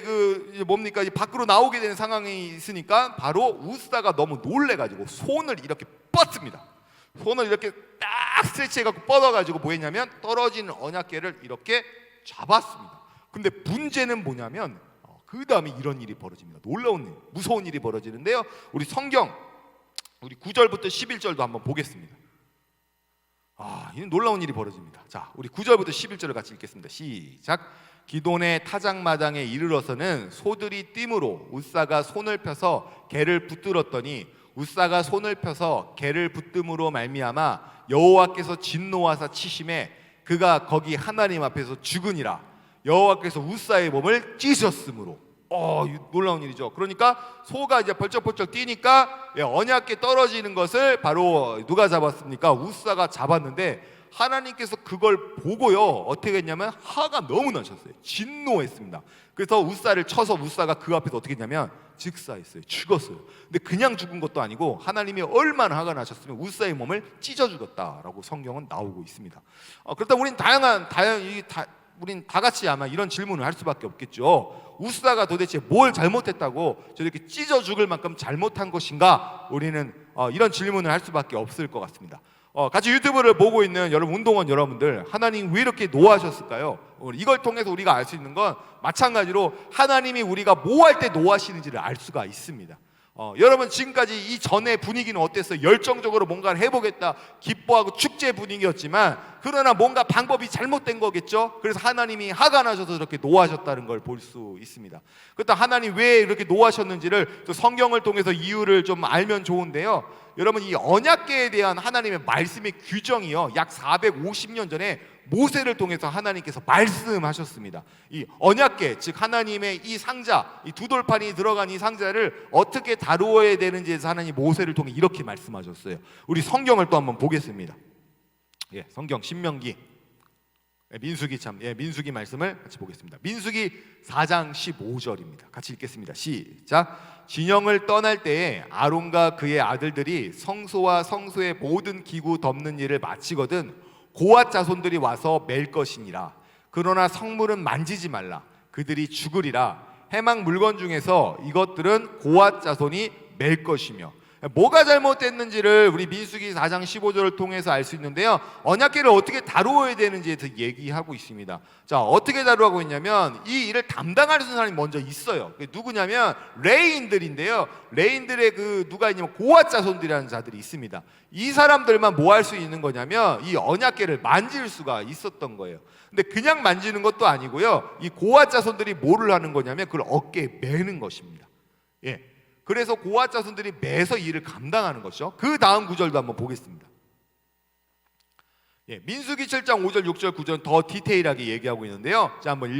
이제 뭡니까? 이제 밖으로 나오게 되는 상황이 있으니까 바로 우사가 너무 놀래가지고 손을 이렇게 뻗습니다. 손을 이렇게 딱 스트레치해갖고 뻗어가지고 뭐 했냐면 떨어지는 언약궤를 이렇게 잡았습니다. 근데 문제는 뭐냐면 그 다음에 이런 일이 벌어집니다. 놀라운 일, 무서운 일이 벌어지는데요, 우리 성경 우리 9절부터 11절도 한번 보겠습니다. 이 놀라운 일이 벌어집니다. 자, 우리 9절부터 11절을 같이 읽겠습니다. 시작. 기돈의 타작마당에 이르러서는 소들이 띠므로 우사가 손을 펴서 개를 붙들었더니 우사가 손을 펴서 개를 붙듦으로 말미암아 여호와께서 진노하사 치심에 그가 거기 하나님 앞에서 죽으니라. 여호와께서 우사의 몸을 찢으셨으므로. 놀라운 일이죠. 그러니까 소가 이제 벌쩍벌쩍 뛰니까 언약궤 떨어지는 것을 바로 누가 잡았습니까? 우사가 잡았는데 하나님께서 그걸 보고요, 어떻게 했냐면 화가 너무 나셨어요. 진노했습니다. 그래서 우사를 쳐서 우사가 그 앞에서 어떻게 했냐면 즉사했어요. 죽었어요. 근데 그냥 죽은 것도 아니고 하나님이 얼마나 화가 나셨으면 우사의 몸을 찢어 죽였다라고 성경은 나오고 있습니다. 그렇다 우린 우린 다 같이 아마 이런 질문을 할 수밖에 없겠죠. 우사가 도대체 뭘 잘못했다고 저렇게 찢어 죽을 만큼 잘못한 것인가? 우리는 이런 질문을 할 수밖에 없을 것 같습니다. 같이 유튜브를 보고 있는 여러분, 운동원 여러분들, 하나님 왜 이렇게 노하셨을까요? 이걸 통해서 우리가 알 수 있는 건 마찬가지로 하나님이 우리가 뭐 할 때 노하시는지를 알 수가 있습니다. 여러분 지금까지 이 전의 분위기는 어땠어요? 열정적으로 뭔가를 해보겠다 기뻐하고 축제 분위기였지만 그러나 뭔가 방법이 잘못된 거겠죠? 그래서 하나님이 화가 나셔서 이렇게 노하셨다는 걸 볼 수 있습니다. 그렇다면 하나님 왜 이렇게 노하셨는지를 또 성경을 통해서 이유를 좀 알면 좋은데요, 여러분 이 언약궤에 대한 하나님의 말씀의 규정이요, 약 450년 전에 모세를 통해서 하나님께서 말씀하셨습니다. 이 언약궤, 즉 하나님의 이 상자, 이 두 돌판이 들어간 이 상자를 어떻게 다루어야 되는지에서 하나님 모세를 통해 이렇게 말씀하셨어요. 우리 성경을 또 한번 보겠습니다. 성경 신명기, 민수기 말씀을 같이 보겠습니다. 민수기 4장 15절입니다. 같이 읽겠습니다. 시작. 진영을 떠날 때에 아론과 그의 아들들이 성소와 성소의 모든 기구 덮는 일을 마치거든 고앗 자손들이 와서 맬 것이니라. 그러나 성물은 만지지 말라. 그들이 죽으리라. 해막 물건 중에서 이것들은 고앗 자손이 맬 것이며. 뭐가 잘못됐는지를 우리 민수기 4장 15절을 통해서 알 수 있는데요, 언약궤를 어떻게 다루어야 되는지에 대해서 얘기하고 있습니다. 자, 어떻게 다루고 있냐면 이 일을 담당할 사람이 먼저 있어요. 그게 누구냐면 레인들인데요, 레인들의 누가 있냐면 고앗 자손들이라는 자들이 있습니다. 이 사람들만 뭐 할 수 있는 거냐면 이 언약궤를 만질 수가 있었던 거예요. 근데 그냥 만지는 것도 아니고요, 이 고앗 자손들이 뭐를 하는 거냐면 그걸 어깨에 매는 것입니다. 그래서 고앗 자손들이 매서 일을 감당하는 것이죠. 그 다음 구절도 한번 보겠습니다. 민수기 7장 5절, 6절, 9절 더 디테일하게 얘기하고 있는데요. 자, 한번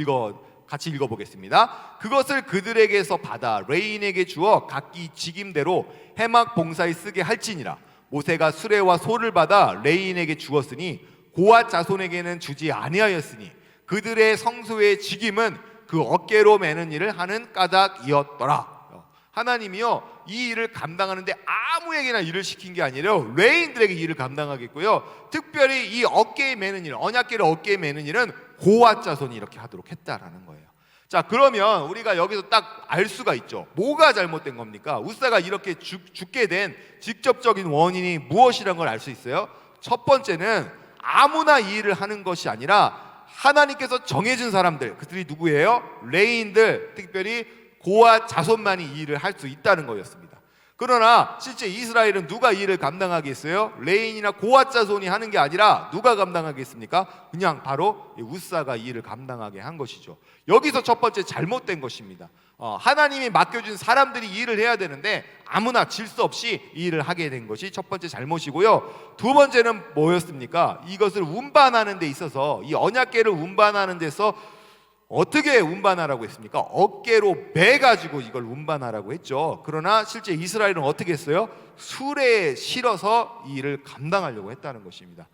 같이 읽어보겠습니다. 그것을 그들에게서 받아 레인에게 주어 각기 직임대로 해막 봉사에 쓰게 할지니라. 모세가 수레와 소를 받아 레인에게 주었으니 고앗 자손에게는 주지 아니하였으니 그들의 성소의 직임은 그 어깨로 매는 일을 하는 까닭이었더라. 하나님이요 이 일을 감당하는데 아무에게나 일을 시킨 게 아니라 레인들에게 일을 감당하겠고요, 특별히 이 어깨에 매는 일, 언약궤를 어깨에 매는 일은 고앗 자손이 이렇게 하도록 했다라는 거예요. 자, 그러면 우리가 여기서 딱 알 수가 있죠. 뭐가 잘못된 겁니까? 우사가 이렇게 죽게 된 직접적인 원인이 무엇이란 걸 알 수 있어요. 첫 번째는 아무나 이 일을 하는 것이 아니라 하나님께서 정해준 사람들, 그들이 누구예요? 레인들, 특별히 고앗 자손만이 이 일을 할 수 있다는 거였습니다. 그러나 실제 이스라엘은 누가 이 일을 감당하겠어요? 레인이나 고앗 자손이 하는 게 아니라 누가 감당하겠습니까? 그냥 바로 우사가 이 일을 감당하게 한 것이죠. 여기서 첫 번째 잘못된 것입니다. 하나님이 맡겨준 사람들이 이 일을 해야 되는데 아무나 질서 없이 이 일을 하게 된 것이 첫 번째 잘못이고요. 두 번째는 뭐였습니까? 이것을 운반하는 데 있어서, 이 언약궤를 운반하는 데서 어떻게 운반하라고 했습니까? 어깨로 매가지고 이걸 운반하라고 했죠. 그러나 실제 이스라엘은 어떻게 했어요? 수레에 실어서 이 일을 감당하려고 했다는 것입니다.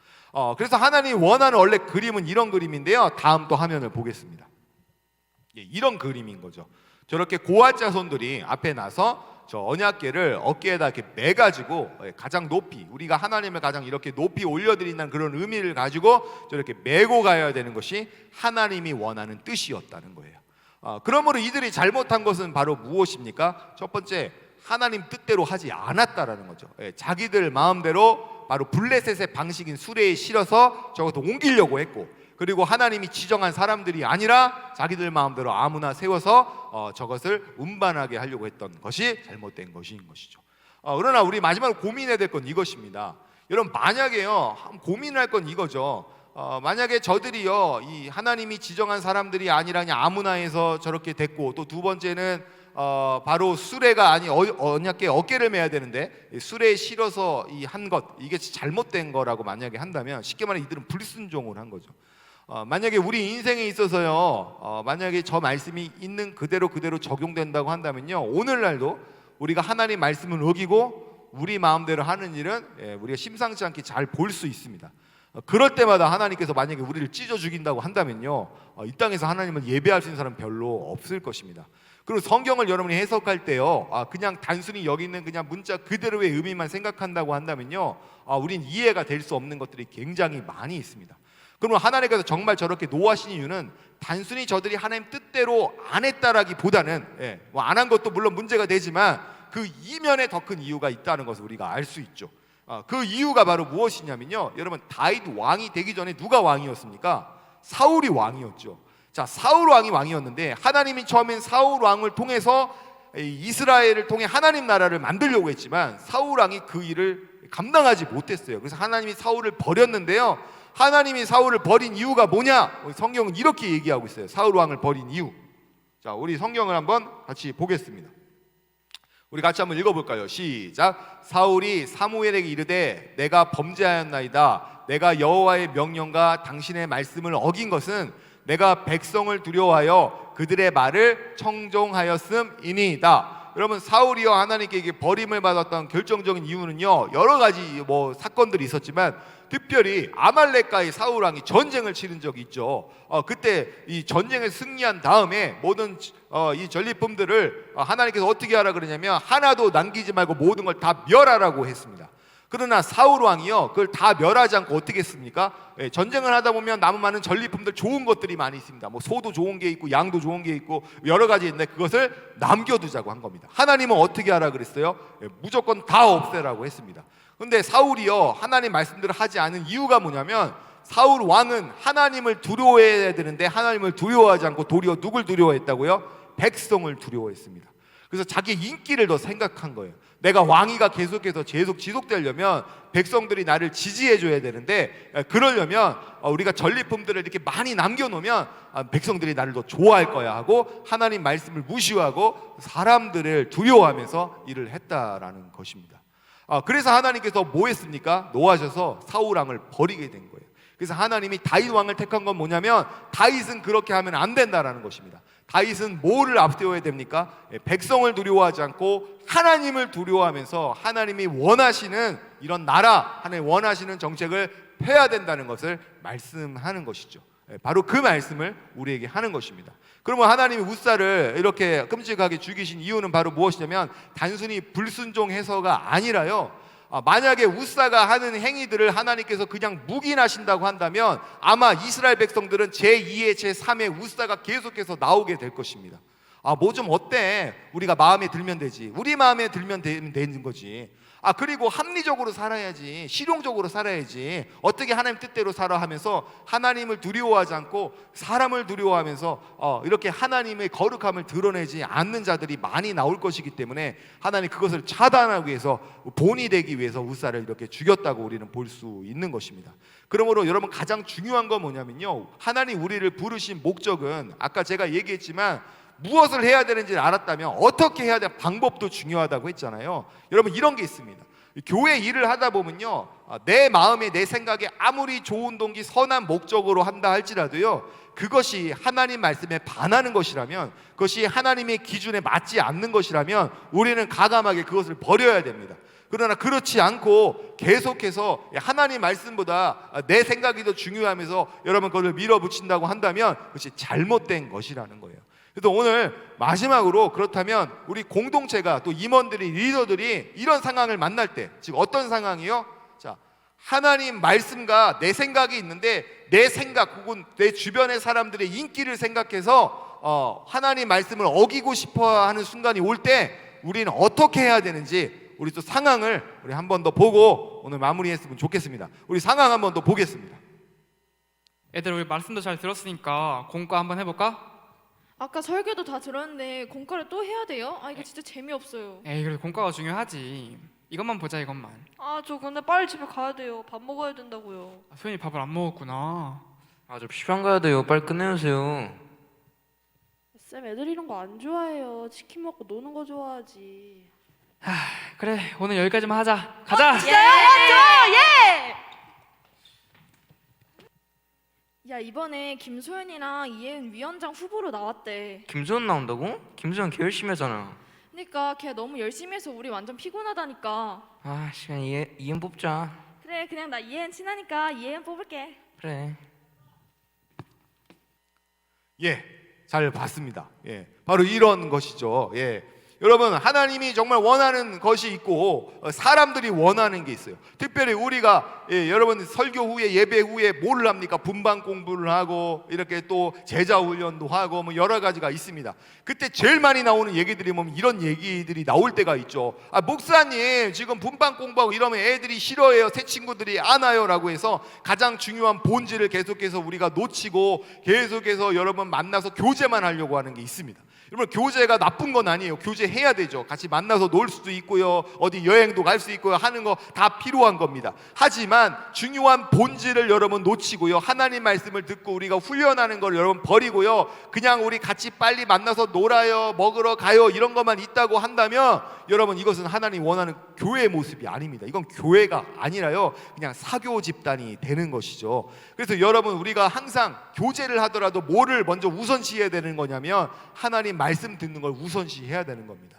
그래서 하나님이 원하는 원래 그림은 이런 그림인데요. 다음 또 화면을 보겠습니다. 이런 그림인 거죠. 저렇게 고앗 자손들이 앞에 나서 저 언약궤를 어깨에다 이렇게 매가지고 가장 높이, 우리가 하나님을 가장 이렇게 높이 올려드린다는 그런 의미를 가지고 저렇게 메고 가야 되는 것이 하나님이 원하는 뜻이었다는 거예요. 그러므로 이들이 잘못한 것은 바로 무엇입니까? 첫 번째, 하나님 뜻대로 하지 않았다라는 거죠. 자기들 마음대로 바로 블레셋의 방식인 수레에 실어서 저것도 옮기려고 했고, 그리고 하나님이 지정한 사람들이 아니라 자기들 마음대로 아무나 세워서 저것을 운반하게 하려고 했던 것이 잘못된 것인 것이죠. 그러나 우리 마지막으로 고민해야 될 건 이것입니다. 여러분, 만약에요, 고민할 건 이거죠. 만약에 저들이요 이 하나님이 지정한 사람들이 아니라 그냥 아무나 해서 저렇게 됐고, 또 두 번째는 바로 수레가 아니 언약궤 어깨를 매야 되는데 수레에 실어서 이 한 것, 이게 잘못된 거라고 만약에 한다면, 쉽게 말해 이들은 불순종을 한 거죠. 만약에 우리 인생에 있어서요, 만약에 저 말씀이 있는 그대로 적용된다고 한다면요, 오늘날도 우리가 하나님 말씀을 어기고 우리 마음대로 하는 일은 우리가 심상치 않게 잘 볼 수 있습니다. 그럴 때마다 하나님께서 만약에 우리를 찢어 죽인다고 한다면요, 이 땅에서 하나님을 예배할 수 있는 사람 별로 없을 것입니다. 그리고 성경을 여러분이 해석할 때요, 그냥 단순히 여기 있는 그냥 문자 그대로의 의미만 생각한다고 한다면요, 우린 이해가 될 수 없는 것들이 굉장히 많이 있습니다. 그러면 하나님께서 정말 저렇게 노하신 이유는 단순히 저들이 하나님 뜻대로 안 했다라기보다는, 안 한 것도 물론 문제가 되지만 그 이면에 더 큰 이유가 있다는 것을 우리가 알 수 있죠. 그 이유가 바로 무엇이냐면요, 여러분, 다윗 왕이 되기 전에 누가 왕이었습니까? 사울이 왕이었죠. 자, 사울 왕이 왕이었는데 하나님이 처음엔 사울 왕을 통해서 이스라엘을 통해 하나님 나라를 만들려고 했지만 사울 왕이 그 일을 감당하지 못했어요. 그래서 하나님이 사울을 버렸는데요, 하나님이 사울을 버린 이유가 뭐냐? 성경은 이렇게 얘기하고 있어요. 사울 왕을 버린 이유. 자, 우리 성경을 한번 같이 보겠습니다. 우리 같이 한번 읽어볼까요? 시작. 사울이 사무엘에게 이르되 내가 범죄하였나이다. 내가 여호와의 명령과 당신의 말씀을 어긴 것은 내가 백성을 두려워하여 그들의 말을 청종하였음이니이다. 여러분, 사울이요 하나님께 이게 버림을 받았던 결정적인 이유는요, 여러 가지 사건들이 있었지만 특별히 아말렉과의 사울 왕이 전쟁을 치른 적이 있죠. 그때 이 전쟁에 승리한 다음에 모든 이 전리품들을 하나님께서 어떻게 하라 그러냐면 하나도 남기지 말고 모든 걸 다 멸하라고 했습니다. 그러나 사울 왕이요 그걸 다 멸하지 않고 어떻게 했습니까? 전쟁을 하다 보면 남은 많은 전리품들, 좋은 것들이 많이 있습니다. 소도 좋은 게 있고 양도 좋은 게 있고 여러 가지 있는데 그것을 남겨두자고 한 겁니다. 하나님은 어떻게 하라 그랬어요? 무조건 다 없애라고 했습니다. 근데 사울이요 하나님 말씀대로 하지 않은 이유가 뭐냐면, 사울 왕은 하나님을 두려워해야 되는데 하나님을 두려워하지 않고 도리어 누굴 두려워했다고요? 백성을 두려워했습니다. 그래서 자기 인기를 더 생각한 거예요. 내가 왕위가 계속해서 지속되려면 백성들이 나를 지지해 줘야 되는데, 그러려면 우리가 전리품들을 이렇게 많이 남겨놓으면 백성들이 나를 더 좋아할 거야 하고 하나님 말씀을 무시하고 사람들을 두려워하면서 일을 했다라는 것입니다. 그래서 하나님께서 뭐 했습니까? 노하셔서 사울 왕을 버리게 된 거예요. 그래서 하나님이 다윗 왕을 택한 건 뭐냐면 다윗은 그렇게 하면 안 된다라는 것입니다. 다윗은 뭐를 앞세워야 됩니까? 백성을 두려워하지 않고 하나님을 두려워하면서 하나님이 원하시는 이런 나라, 하나님 원하시는 정책을 펴야 된다는 것을 말씀하는 것이죠. 바로 그 말씀을 우리에게 하는 것입니다. 그러면 하나님이 우사를 이렇게 끔찍하게 죽이신 이유는 바로 무엇이냐면 단순히 불순종해서가 아니라요, 만약에 우사가 하는 행위들을 하나님께서 그냥 묵인하신다고 한다면 아마 이스라엘 백성들은 제2의 제3의 우사가 계속해서 나오게 될 것입니다. 뭐 좀 어때? 우리가 마음에 들면 되지. 우리 마음에 들면 되는 거지. 그리고 합리적으로 살아야지. 실용적으로 살아야지. 어떻게 하나님 뜻대로 살아 하면서 하나님을 두려워하지 않고 사람을 두려워하면서 이렇게 하나님의 거룩함을 드러내지 않는 자들이 많이 나올 것이기 때문에 하나님 그것을 차단하기 위해서 본이 되기 위해서 우사를 이렇게 죽였다고 우리는 볼 수 있는 것입니다. 그러므로 여러분 가장 중요한 건 뭐냐면요, 하나님 우리를 부르신 목적은 아까 제가 얘기했지만 무엇을 해야 되는지 알았다면 어떻게 해야 되는 방법도 중요하다고 했잖아요. 여러분 이런 게 있습니다. 교회 일을 하다 보면요, 내 마음에 내 생각에 아무리 좋은 동기 선한 목적으로 한다 할지라도요, 그것이 하나님 말씀에 반하는 것이라면, 그것이 하나님의 기준에 맞지 않는 것이라면 우리는 과감하게 그것을 버려야 됩니다. 그러나 그렇지 않고 계속해서 하나님 말씀보다 내 생각이 더 중요하면서 여러분 그것을 밀어붙인다고 한다면 그것이 잘못된 것이라는 거예요. 그래서 오늘 마지막으로, 그렇다면 우리 공동체가 또 임원들이, 리더들이 이런 상황을 만날 때, 즉 어떤 상황이요? 자, 하나님 말씀과 내 생각이 있는데 내 생각 혹은 내 주변의 사람들의 인기를 생각해서 하나님 말씀을 어기고 싶어 하는 순간이 올 때 우리는 어떻게 해야 되는지, 우리 또 상황을 우리 한 번 더 보고 오늘 마무리했으면 좋겠습니다. 우리 상황 한 번 더 보겠습니다. 애들 우리 말씀도 잘 들었으니까 공과 한번 해볼까? 아까 설교도 다 들었는데 공과를 또 해야 돼요? 이거 진짜 재미없어요. 에이 그래도 공과가 중요하지. 이것만 보자 이것만. 저 근데 빨리 집에 가야 돼요. 밥 먹어야 된다고요. 소연이 밥을 안 먹었구나. 저 시간 가야 돼요. 빨리 끝내주세요. 쌤, 애들 이런 거 안 좋아해요. 치킨 먹고 노는 거 좋아하지. 그래 오늘 여기까지만 하자. 가자. 야, 이번에 김소연이랑 이혜은 위원장 후보로 나왔대. 김수현 나온다고? 김수현 개 열심히 하잖아. 그러니까 걔 너무 열심히 해서 우리 완전 피곤하다니까. 시간 이은 뽑자. 그래, 그냥 나 이혜은 친하니까 이혜은 뽑을게. 그래. 잘 봤습니다. 바로 이런 것이죠. 여러분 하나님이 정말 원하는 것이 있고 사람들이 원하는 게 있어요. 특별히 우리가 여러분 설교 후에 예배 후에 뭐를 합니까? 분반 공부를 하고 이렇게 또 제자 훈련도 하고 뭐 여러 가지가 있습니다. 그때 제일 많이 나오는 얘기들이 보면 이런 얘기들이 나올 때가 있죠. 목사님 지금 분반 공부하고 이러면 애들이 싫어해요. 새 친구들이 안 와요라고 해서 가장 중요한 본질을 계속해서 우리가 놓치고 계속해서 여러분 만나서 교제만 하려고 하는 게 있습니다. 여러분 교제가 나쁜 건 아니에요. 교제해야 되죠. 같이 만나서 놀 수도 있고요, 어디 여행도 갈 수 있고요, 하는 거 다 필요한 겁니다. 하지만 중요한 본질을 여러분 놓치고요, 하나님 말씀을 듣고 우리가 훈련하는 걸 여러분 버리고요, 그냥 우리 같이 빨리 만나서 놀아요, 먹으러 가요, 이런 것만 있다고 한다면 여러분 이것은 하나님 원하는 교회의 모습이 아닙니다. 이건 교회가 아니라요, 그냥 사교 집단이 되는 것이죠. 그래서 여러분 우리가 항상 교제를 하더라도 뭐를 먼저 우선시해야 되는 거냐면 하나님 말씀 듣는 걸 우선시해야 되는 겁니다.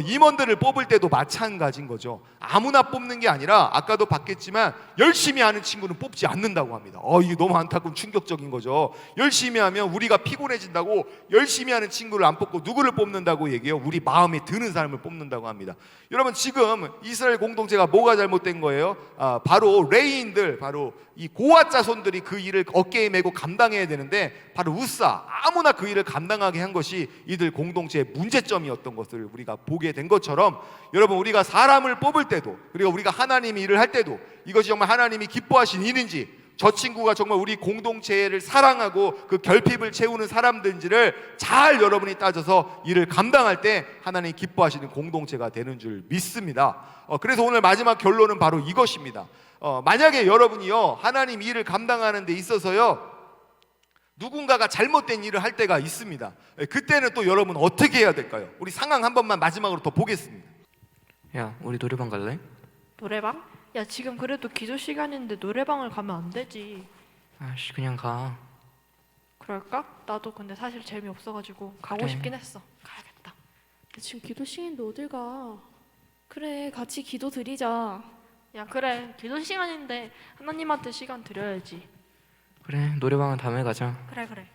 임원들을 뽑을 때도 마찬가지인 거죠. 아무나 뽑는 게 아니라 아까도 봤겠지만 열심히 하는 친구는 뽑지 않는다고 합니다. 이게 너무 안타까운 충격적인 거죠. 열심히 하면 우리가 피곤해진다고 열심히 하는 친구를 안 뽑고 누구를 뽑는다고 얘기해요? 우리 마음에 드는 사람을 뽑는다고 합니다. 여러분 지금 이스라엘 공동체가 뭐가 잘못된 거예요? 바로 레위인들, 바로 이 고아 자손들이 그 일을 어깨에 메고 감당해야 되는데 바로 우사, 아무나 그 일을 감당하게 한 것이 이들 공동체의 문제점이었던 것을 우리가 보게 된 것처럼, 여러분 우리가 사람을 뽑을 때도, 그리고 우리가 하나님 일을 할 때도 이것이 정말 하나님이 기뻐하신 일인지, 저 친구가 정말 우리 공동체를 사랑하고 그 결핍을 채우는 사람들인지를 잘 여러분이 따져서 일을 감당할 때 하나님이 기뻐하시는 공동체가 되는 줄 믿습니다. 그래서 오늘 마지막 결론은 바로 이것입니다. 만약에 여러분이요 하나님 일을 감당하는 데 있어서요 누군가가 잘못된 일을 할 때가 있습니다. 그때는 또 여러분 어떻게 해야 될까요? 우리 상황 한 번만 마지막으로 더 보겠습니다. 야, 우리 노래방 갈래? 노래방? 야, 지금 그래도 기도 시간인데 노래방을 가면 안 되지. 아씨 그냥 가. 그럴까? 나도 근데 사실 재미없어가지고 가고 그래. 싶긴 했어. 가야겠다. 지금 기도 시간인데 어딜 가? 그래, 같이 기도 드리자. 야 그래, 기도 시간인데 하나님한테 시간 드려야지. 그래 노래방은 다음에 가자. 그래 그래.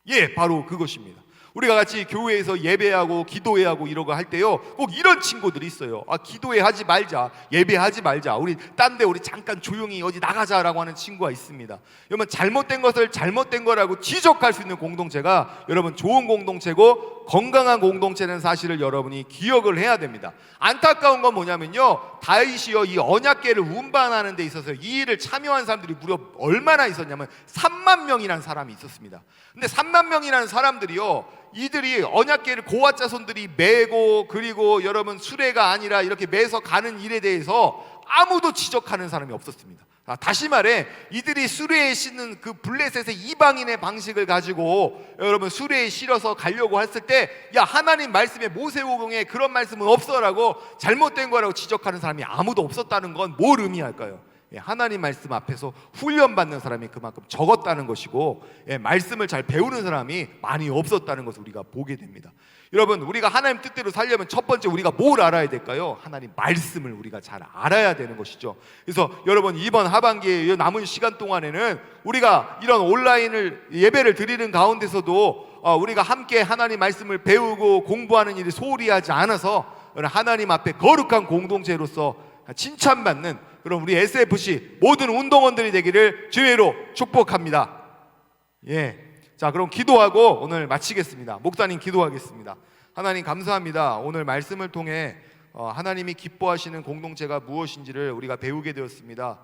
예, 바로 그것입니다. 우리가 같이 교회에서 예배하고 기도회하고 이러고 할 때요, 꼭 이런 친구들이 있어요. 아, 기도회 하지 말자, 예배하지 말자, 우리 딴 데 우리 잠깐 조용히 어디 나가자라고 하는 친구가 있습니다. 여러분, 잘못된 것을 잘못된 거라고 지적할 수 있는 공동체가 여러분 좋은 공동체고 건강한 공동체는 사실을 여러분이 기억을 해야 됩니다. 안타까운 건 뭐냐면요, 다윗이요 이 언약궤를 운반하는 데 있어서 이 일을 참여한 사람들이 무려 얼마나 있었냐면 3만 명이라는 사람이 있었습니다. 근데 3만 명이라는 사람들이요, 이들이 언약궤를 고아 자손들이 메고, 그리고 여러분 수레가 아니라 이렇게 매서 가는 일에 대해서 아무도 지적하는 사람이 없었습니다. 다시 말해, 이들이 수레에 싣는 그 블레셋의 이방인의 방식을 가지고 여러분 수레에 실어서 가려고 했을 때, 야, 하나님 말씀에 모세오경에 그런 말씀은 없어라고 잘못된 거라고 지적하는 사람이 아무도 없었다는 건 뭘 의미할까요? 하나님 말씀 앞에서 훈련받는 사람이 그만큼 적었다는 것이고, 말씀을 잘 배우는 사람이 많이 없었다는 것을 우리가 보게 됩니다. 여러분, 우리가 하나님 뜻대로 살려면 첫 번째 우리가 뭘 알아야 될까요? 하나님 말씀을 우리가 잘 알아야 되는 것이죠. 그래서 여러분, 이번 하반기에 남은 시간 동안에는 우리가 이런 온라인을 예배를 드리는 가운데서도 우리가 함께 하나님 말씀을 배우고 공부하는 일이 소홀히 하지 않아서 하나님 앞에 거룩한 공동체로서 칭찬받는 그럼 우리 SFC 모든 운동원들이 되기를 주의로 축복합니다. 예, 자 그럼 기도하고 오늘 마치겠습니다. 목사님 기도하겠습니다. 하나님 감사합니다. 오늘 말씀을 통해 하나님이 기뻐하시는 공동체가 무엇인지를 우리가 배우게 되었습니다.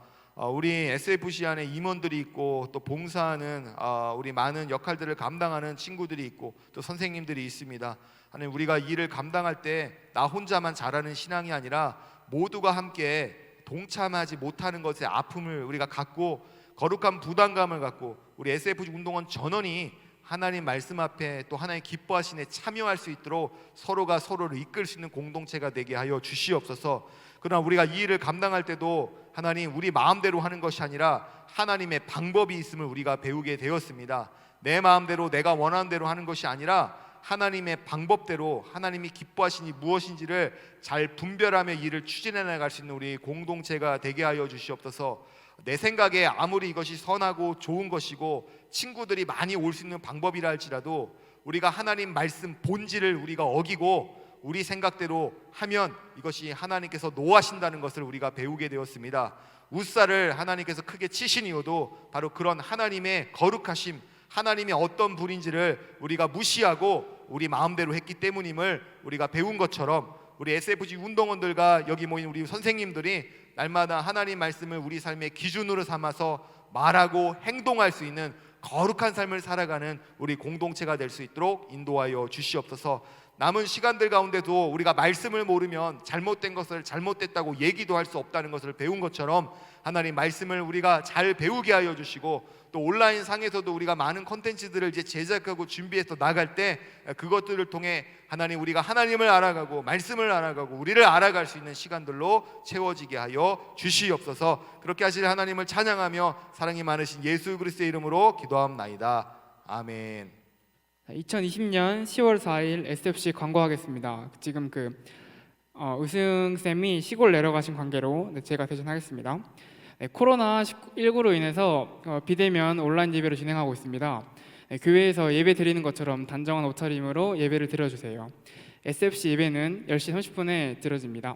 우리 SFC 안에 임원들이 있고 또 봉사하는 우리 많은 역할들을 감당하는 친구들이 있고 또 선생님들이 있습니다. 하나님, 우리가 일을 감당할 때 나 혼자만 잘하는 신앙이 아니라 모두가 함께 동참하지 못하는 것의 아픔을 우리가 갖고 거룩한 부담감을 갖고 우리 SFG 운동원 전원이 하나님 말씀 앞에 또 하나님 기뻐하시네 참여할 수 있도록 서로가 서로를 이끌 수 있는 공동체가 되게 하여 주시옵소서. 그러나 우리가 이 일을 감당할 때도 하나님, 우리 마음대로 하는 것이 아니라 하나님의 방법이 있음을 우리가 배우게 되었습니다. 내 마음대로 내가 원하는 대로 하는 것이 아니라 하나님의 방법대로 하나님이 기뻐하시니 무엇인지를 잘 분별하며 일을 추진해 나갈 수 있는 우리 공동체가 되게 하여 주시옵소서. 내 생각에 아무리 이것이 선하고 좋은 것이고 친구들이 많이 올 수 있는 방법이라 할지라도 우리가 하나님 말씀 본질을 우리가 어기고 우리 생각대로 하면 이것이 하나님께서 노하신다는 것을 우리가 배우게 되었습니다. 웃살을 하나님께서 크게 치신 이유도 바로 그런 하나님의 거룩하심, 하나님이 어떤 분인지를 우리가 무시하고 우리 마음대로 했기 때문임을 우리가 배운 것처럼 우리 SFG 운동원들과 여기 모인 우리 선생님들이 날마다 하나님 말씀을 우리 삶의 기준으로 삼아서 말하고 행동할 수 있는 거룩한 삶을 살아가는 우리 공동체가 될 수 있도록 인도하여 주시옵소서. 남은 시간들 가운데도 우리가 말씀을 모르면 잘못된 것을 잘못됐다고 얘기도 할 수 없다는 것을 배운 것처럼 하나님 말씀을 우리가 잘 배우게 하여 주시고, 또 온라인 상에서도 우리가 많은 콘텐츠들을 이제 제작하고 준비해서 나갈 때 그것들을 통해 하나님, 우리가 하나님을 알아가고 말씀을 알아가고 우리를 알아갈 수 있는 시간들로 채워지게 하여 주시옵소서. 그렇게 하실 하나님을 찬양하며 사랑이 많으신 예수 그리스도의 이름으로 기도합나이다. 아멘. 2020년 10월 4일 SFC 광고하겠습니다. 지금 의승쌤이 시골 내려가신 관계로 제가 대신하겠습니다. 코로나19로 인해서 비대면 온라인 예배를 진행하고 있습니다. 교회에서 예배 드리는 것처럼 단정한 옷차림으로 예배를 드려주세요. SFC 예배는 10시 30분에 드려집니다.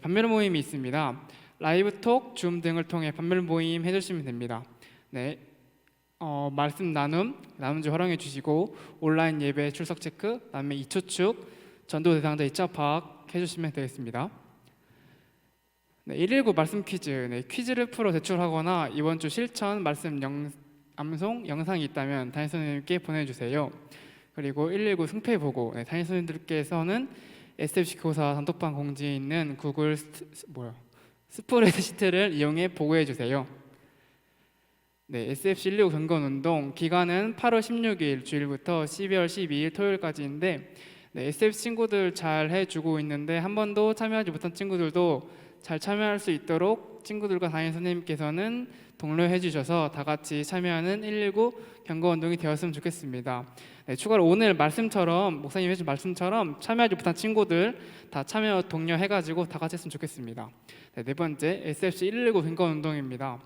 반면 모임이 있습니다. 라이브 톡, 줌 등을 통해 반면 모임 해주시면 됩니다. 말씀 나눔 주 활용해 주시고 온라인 예배 출석 체크, 다음에 2초 축, 전도 대상자 2차 파악 해주시면 되겠습니다. 119 말씀 퀴즈, 퀴즈를 풀어 제출하거나 이번 주 실천 말씀 암송 영상이 있다면 담임 선생님께 보내주세요. 그리고 119 승패 보고, 담임 선생님들께서는 SFC 교사 단톡방 공지에 있는 구글 스프레드시트를 이용해 보고해 주세요. SFC 119 경건운동 기간은 8월 16일 주일부터 12월 12일 토요일까지인데, SFC 친구들 잘 해주고 있는데 한 번도 참여하지 못한 친구들도 잘 참여할 수 있도록 친구들과 담임 선생님께서는 독려해 주셔서 다 같이 참여하는 119 경고 운동이 되었으면 좋겠습니다. 네, 추가로 오늘 말씀처럼 목사님 해준 말씀처럼 참여하지 못한 친구들 다 참여 독려해가지고 다 같이 했으면 좋겠습니다. 네, 네 번째 SFC 119 경고 운동입니다.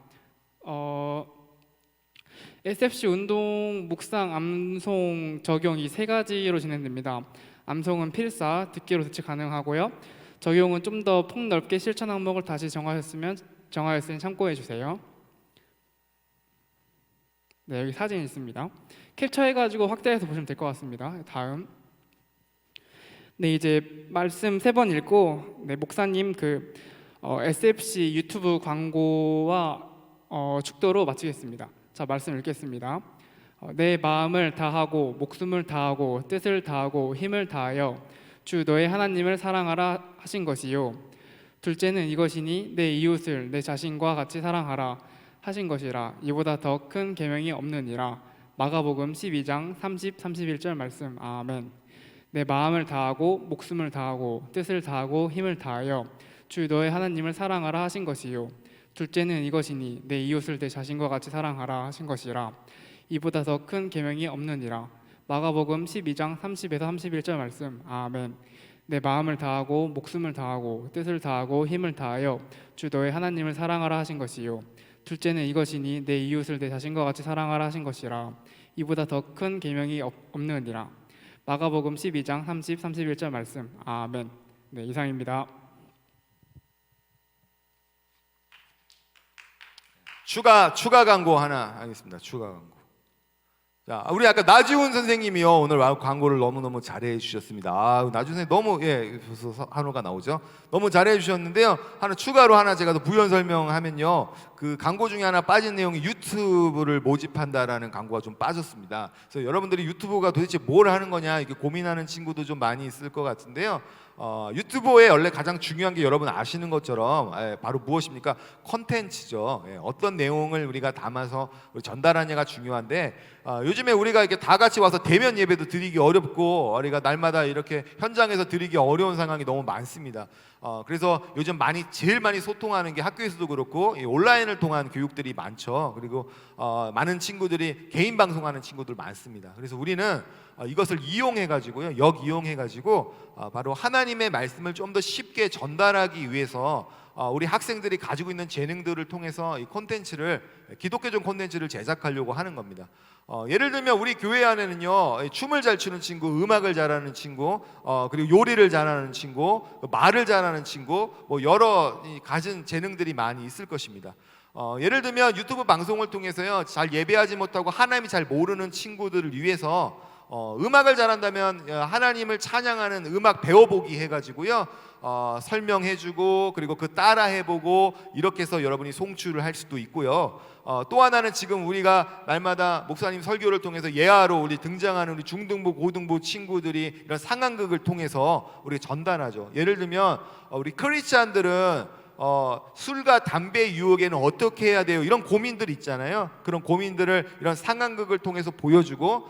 SFC 운동 묵상, 암송, 적용 이 세 가지로 진행됩니다. 암송은 필사, 듣기로 대체 가능하고요. 적용은 좀 더 폭넓게 실천 항목을 다시 정하였으니 참고해 주세요. 네, 여기 사진 있습니다. 캡처해가지고 확대해서 보시면 될 것 같습니다. 다음. 네, 이제 말씀 3번 읽고 네, 목사님 SFC 유튜브 광고와 축도로 마치겠습니다. 자, 말씀 읽겠습니다. 내 마음을 다하고 목숨을 다하고 뜻을 다하고 힘을 다하여 주 너의 하나님을 사랑하라 하신 것이요. 둘째는 이것이니 내 이웃을 내 자신과 같이 사랑하라 하신 것이라. 이보다 더 큰 계명이 없느니라. 마가복음 12장 30, 31절 말씀. 아멘. 내 마음을 다하고 목숨을 다하고 뜻을 다하고 힘을 다하여 주 너의 하나님을 사랑하라 하신 것이요. 둘째는 이것이니 내 이웃을 내 자신과 같이 사랑하라 하신 것이라. 이보다 더 큰 계명이 없느니라. 마가복음 12장 30에서 31절 말씀. 아멘. 내 마음을 다하고 목숨을 다하고 뜻을 다하고 힘을 다하여 주 너의 하나님을 사랑하라 하신 것이요. 둘째는 이것이니 내 이웃을 내 자신과 같이 사랑하라 하신 것이라. 이보다 더 큰 계명이 없느니라. 마가복음 12장 30, 31절 말씀. 아멘. 네, 이상입니다. 추가 광고 하나 하겠습니다. 추가 광고. 자, 우리 아까 나지훈 선생님이요 오늘 광고를 너무너무 잘해 주셨습니다. 나지훈 선생님 너무 한호가 나오죠. 너무 잘해 주셨는데요. 추가로 제가 더 부연 설명하면요, 그 광고 중에 하나 빠진 내용이 유튜브를 모집한다라는 광고가 좀 빠졌습니다. 그래서 여러분들이 유튜브가 도대체 뭘 하는 거냐 이렇게 고민하는 친구도 좀 많이 있을 것 같은데요. 유튜브에 원래 가장 중요한 게 여러분 아시는 것처럼 바로 무엇입니까? 컨텐츠죠. 어떤 내용을 우리가 담아서 전달하냐가 중요한데, 요즘에 우리가 이렇게 다 같이 와서 대면 예배도 드리기 어렵고 우리가 날마다 이렇게 현장에서 드리기 어려운 상황이 너무 많습니다. 그래서 요즘 제일 많이 소통하는 게 학교에서도 그렇고 이 온라인을 통한 교육들이 많죠. 그리고 많은 친구들이 개인 방송하는 친구들 많습니다. 그래서 우리는 이것을 이용해가지고요, 역이용해가지고 바로 하나님의 말씀을 좀 더 쉽게 전달하기 위해서 우리 학생들이 가지고 있는 재능들을 통해서 이 콘텐츠를, 기독교적 콘텐츠를 제작하려고 하는 겁니다. 예를 들면 우리 교회 안에는요, 춤을 잘 추는 친구, 음악을 잘하는 친구, 그리고 요리를 잘하는 친구, 말을 잘하는 친구, 여러 가진 재능들이 많이 있을 것입니다. 예를 들면 유튜브 방송을 통해서요, 잘 예배하지 못하고 하나님이 잘 모르는 친구들을 위해서 음악을 잘한다면 하나님을 찬양하는 음악 배워보기 해가지고요, 설명해주고 그리고 그 따라해보고 이렇게 해서 여러분이 송출을 할 수도 있고요. 또 하나는 지금 우리가 날마다 목사님 설교를 통해서 예하로 우리 등장하는 우리 중등부 고등부 친구들이 이런 상황극을 통해서 우리 전달하죠. 예를 들면 우리 크리스찬들은 술과 담배 유혹에는 어떻게 해야 돼요? 이런 고민들 있잖아요. 그런 고민들을 이런 상황극을 통해서 보여주고,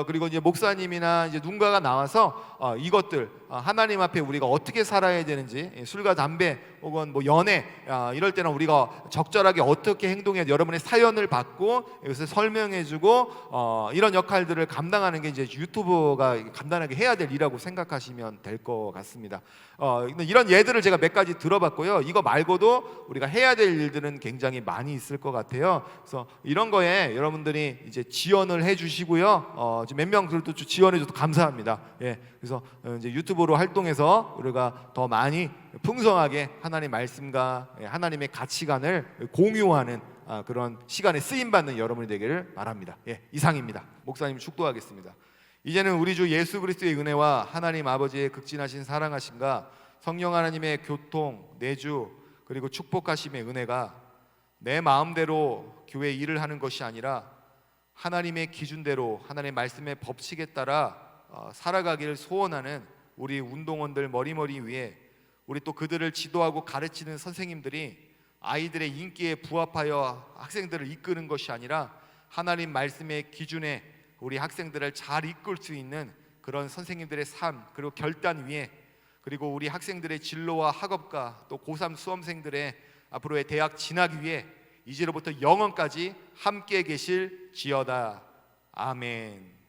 그리고 이제 목사님이나 이제 누군가가 나와서 이것들 하나님 앞에 우리가 어떻게 살아야 되는지, 술과 담배 혹은 연애 이럴 때는 우리가 적절하게 어떻게 행동해야 돼, 여러분의 사연을 받고 이것을 설명해주고 이런 역할들을 감당하는 게 이제 유튜브가 간단하게 해야 될 일이라고 생각하시면 될 것 같습니다. 이런 예들을 제가 몇 가지 들어봤고요. 이거 말고도 우리가 해야 될 일들은 굉장히 많이 있을 것 같아요. 그래서 이런 거에 여러분들이 이제 지원을 해주시고요. 몇 명 그래도 지원해줘서 감사합니다. 그래서 이제 유튜브로 활동해서 우리가 더 많이 풍성하게 하나님 말씀과 하나님의 가치관을 공유하는 그런 시간에 쓰임 받는 여러분이 되기를 바랍니다. 이상입니다. 목사님 축도하겠습니다. 이제는 우리 주 예수 그리스도의 은혜와 하나님 아버지의 극진하신 사랑하심과 성령 하나님의 교통, 내주 그리고 축복하심의 은혜가 내 마음대로 교회 일을 하는 것이 아니라 하나님의 기준대로 하나님의 말씀의 법칙에 따라 살아가기를 소원하는 우리 운동원들 머리머리 위에, 우리 또 그들을 지도하고 가르치는 선생님들이 아이들의 인기에 부합하여 학생들을 이끄는 것이 아니라 하나님 말씀의 기준에 우리 학생들을 잘 이끌 수 있는 그런 선생님들의 삶, 그리고 결단 위에, 그리고 우리 학생들의 진로와 학업과 또 고3 수험생들의 앞으로의 대학 진학 위에 이제로부터 영원까지 함께 계실 지어다. 아멘.